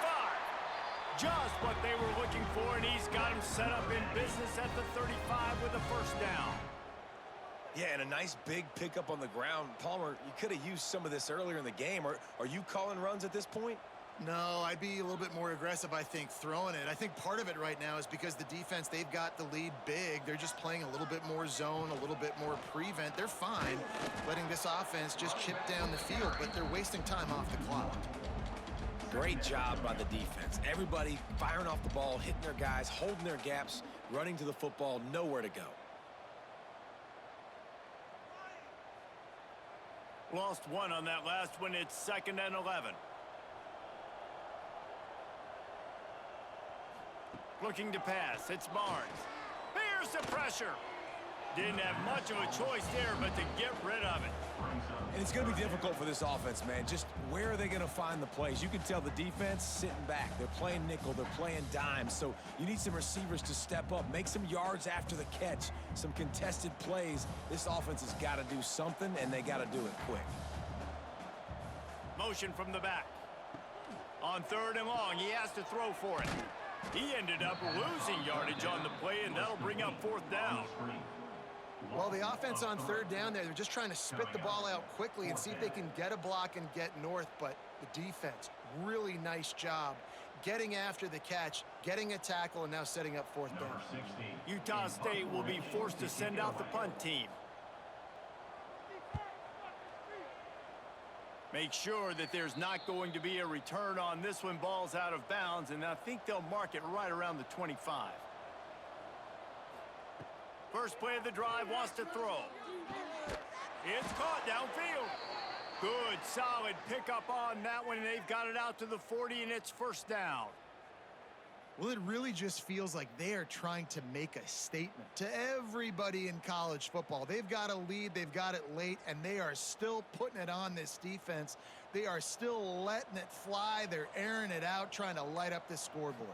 S1: Just what they were looking for, and he's got him set up in business at the 35 with a first down.
S3: Yeah, and a nice big pickup on the ground. Palmer, you could have used some of this earlier in the game. Are you calling runs at this point?
S2: No, I'd be a little bit more aggressive, I think, throwing it. I think part of it right now is because the defense, they've got the lead big. They're just playing a little bit more zone, a little bit more prevent. They're fine letting this offense just chip down the field, but they're wasting time off the clock.
S3: Great job by the defense. Everybody firing off the ball, hitting their guys, holding their gaps, running to the football, nowhere to go.
S1: Lost 1 on that last one. It's 2nd and 11. Looking to pass. It's Barnes. Here's the pressure. Didn't have much of a choice there, but to get rid of it.
S3: And it's going to be difficult for this offense, man. Just where are they going to find the plays? You can tell the defense sitting back. They're playing nickel. They're playing dime. So you need some receivers to step up, make some yards after the catch, some contested plays. This offense has got to do something, and they got to do it quick.
S1: Motion from the back. On 3rd and long, he has to throw for it. He ended up losing yardage on the play, and that'll bring up 4th down.
S2: Well, the offense on 3rd down there, they're just trying to spit the ball out quickly and see if they can get a block and get north. But the defense, really nice job getting after the catch, getting a tackle, and now setting up 4th down.
S1: Utah State will be forced to send out the punt team. Make sure that there's not going to be a return on this one. Ball's out of bounds, and I think they'll mark it right around the 25. First play of the drive, wants to throw. It's caught downfield. Good, solid pickup on that one, and they've got it out to the 40, and it's 1st down.
S2: Well, it really just feels like they are trying to make a statement to everybody in college football. They've got a lead, they've got it late, and they are still putting it on this defense. They are still letting it fly. They're airing it out, trying to light up this scoreboard.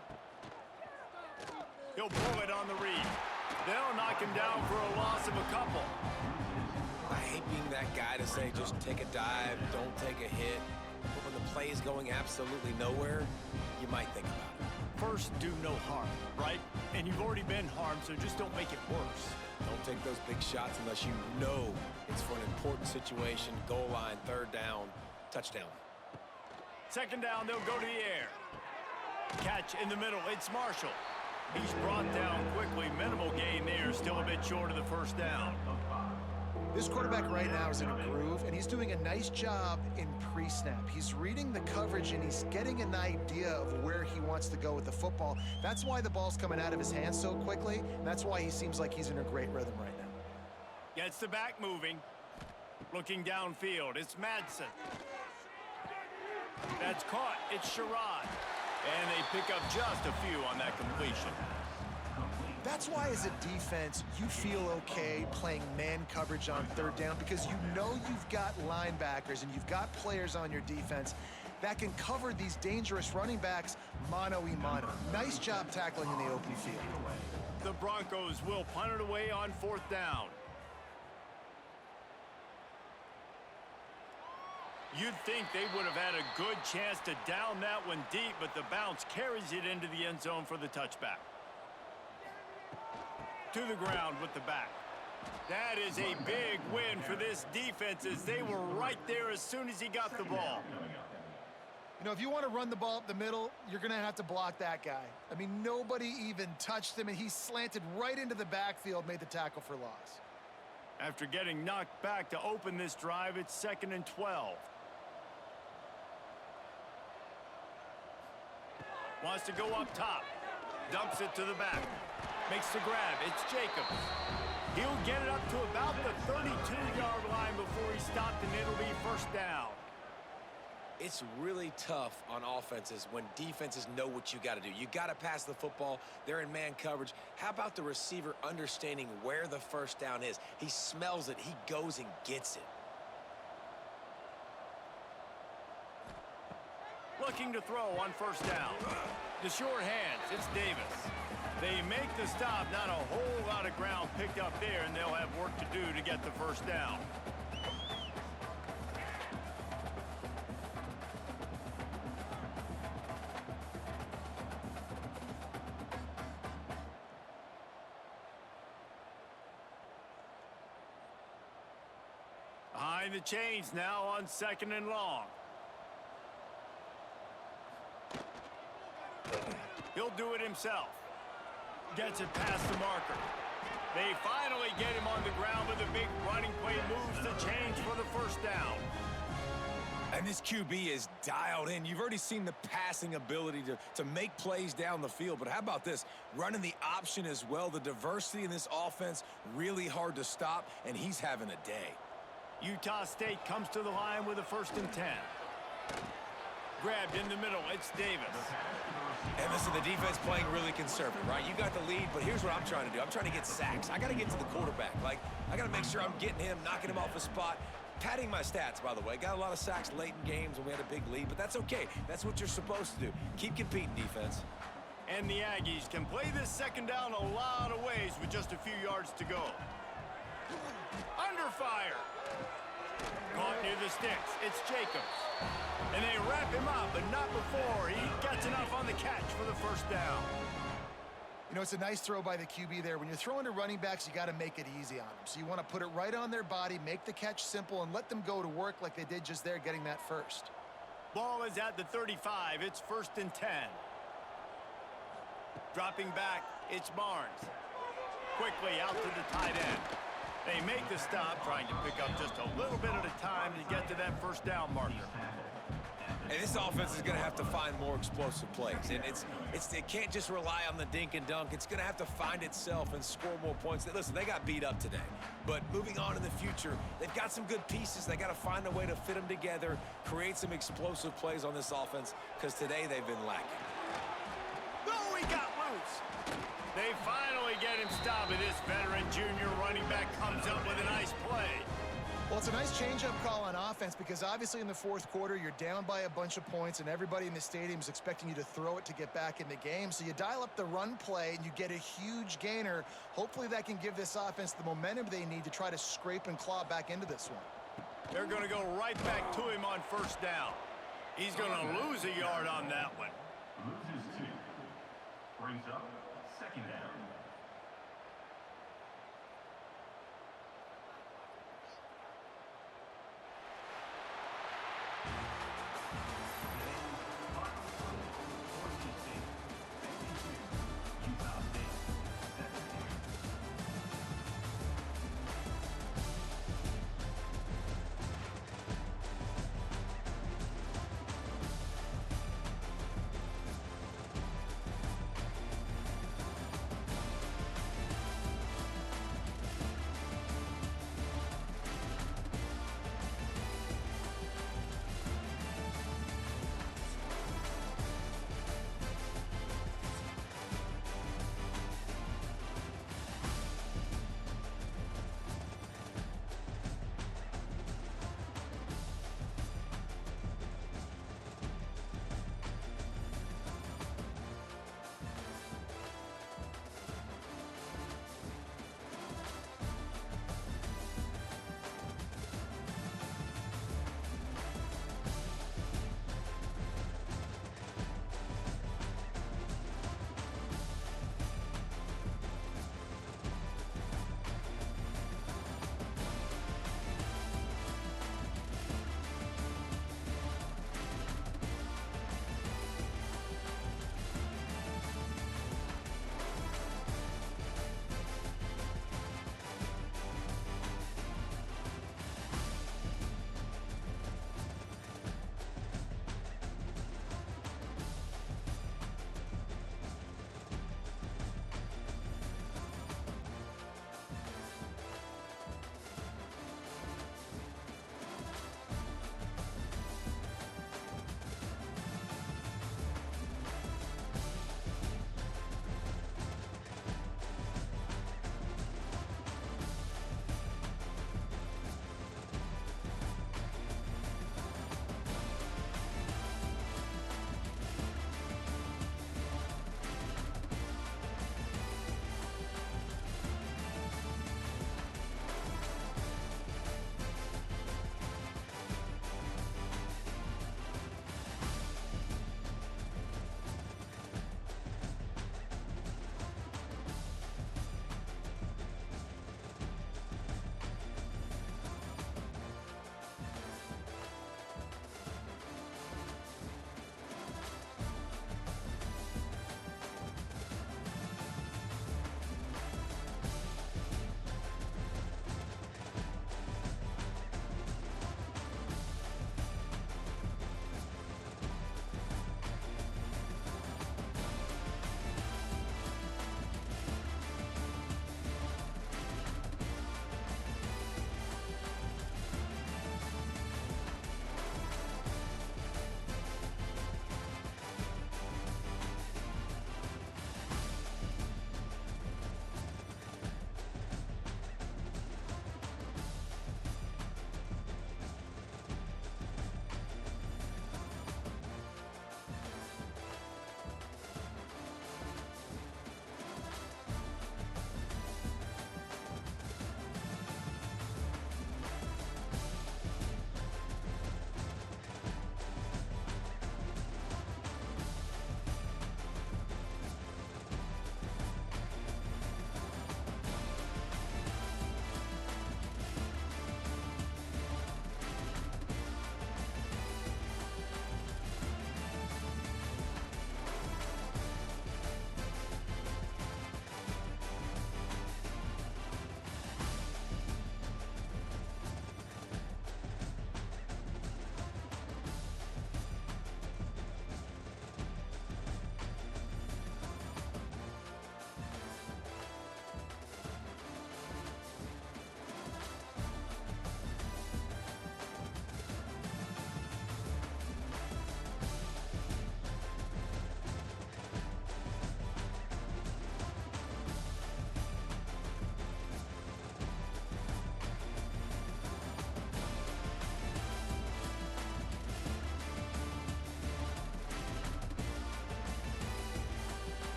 S1: He'll pull it on the read. They'll knock him down for a loss of a couple.
S3: I hate being that guy to say just take a dive, don't take a hit. But when the play is going absolutely nowhere, you might think about it.
S1: First, do no harm, right? And you've already been harmed, so just don't make it worse.
S3: Don't take those big shots unless you know it's for an important situation. Goal line, third down, touchdown.
S1: Second down, they'll go to the air. Catch in the middle, it's Marshall. He's brought down quickly. Minimal gain there, still a bit short of the first down.
S2: This quarterback right now is in a groove, and he's doing a nice job in pre-snap. He's reading the coverage, and he's getting an idea of where he wants to go with the football. That's why the ball's coming out of his hands so quickly, and that's why he seems like he's in a great rhythm right now.
S1: Gets the back moving. Looking downfield, it's Madsen. That's caught, it's Sherrod. And they pick up just a few on that completion.
S2: That's why, as a defense, you feel okay playing man coverage on third down, because you know you've got linebackers and you've got players on your defense that can cover these dangerous running backs mano-a-mano. Nice job tackling in the open field.
S1: The Broncos will punt it away on fourth down. You'd think they would have had a good chance to down that one deep, but the bounce carries it into the end zone for the touchback. To the ground with the back. That is a big win for this defense, as they were right there as soon as he got the ball.
S2: You know, if you want to run the ball up the middle, you're going to have to block that guy. I mean, nobody even touched him, and he slanted right into the backfield, made the tackle for loss.
S1: After getting knocked back to open this drive, it's 2nd and 12. Wants to go up top. Dumps it to the back. Makes the grab. It's Jacobs. He'll get it up to about the 32-yard line before he's stopped, and it'll be first down.
S3: It's really tough on offenses when defenses know what you got to do. You got to pass the football. They're in man coverage. How about the receiver understanding where the first down is? He smells it. He goes and gets it.
S1: Looking to throw on first down. The short hands, it's Davis. They make the stop. Not a whole lot of ground picked up there, and they'll have work to do to get the first down. Behind the chains now on 2nd and long. He'll do it himself. Gets it past the marker. They finally get him on the ground with a big running play, moves the chains for the first down.
S3: And this QB is dialed in. You've already seen the passing ability to make plays down the field. But how about this? Running the option as well. The diversity in this offense, really hard to stop, and he's having a day.
S1: Utah State comes to the line with a 1st and 10. Grabbed in the middle, it's Davis.
S3: And listen, the defense playing really conservative, right? You got the lead, but here's what I'm trying to do. I'm trying to get sacks. I got to get to the quarterback. Like, I got to make sure I'm getting him, knocking him off a spot. Padding my stats, by the way. Got a lot of sacks late in games when we had a big lead, but that's okay. That's what you're supposed to do. Keep competing, defense.
S1: And the Aggies can play this second down a lot of ways with just a few yards to go. Under fire. Caught near the sticks. It's Jacobs. And they wrap him up, but not before he gets enough on the catch for the first down.
S2: You know, it's a nice throw by the QB there. When you're throwing to running backs, you got to make it easy on them. So you want to put it right on their body, make the catch simple, and let them go to work like they did just there, getting that first.
S1: Ball is at the 35. It's 1st and 10. Dropping back, it's Barnes. Quickly out to the tight end. They make the stop, trying to pick up just a little bit at a time to get to that first down marker.
S3: And this offense is going to have to find more explosive plays. And it can't just rely on the dink and dunk. It's going to have to find itself and score more points. Listen, they got beat up today. But moving on in the future, they've got some good pieces. They got to find a way to fit them together, create some explosive plays on this offense, because today they've been lacking.
S1: Oh, he got loose. They finally get him stopped, and this veteran junior running back comes up with a nice play.
S2: Well, it's a nice change-up call on offense because obviously in the fourth quarter, you're down by a bunch of points and everybody in the stadium is expecting you to throw it to get back in the game. So you dial up the run play and you get a huge gainer. Hopefully that can give this offense the momentum they need to try to scrape and claw back into this one.
S1: They're going to go right back to him on first down. He's going to lose a yard on that one.
S4: Loses 2. Brings up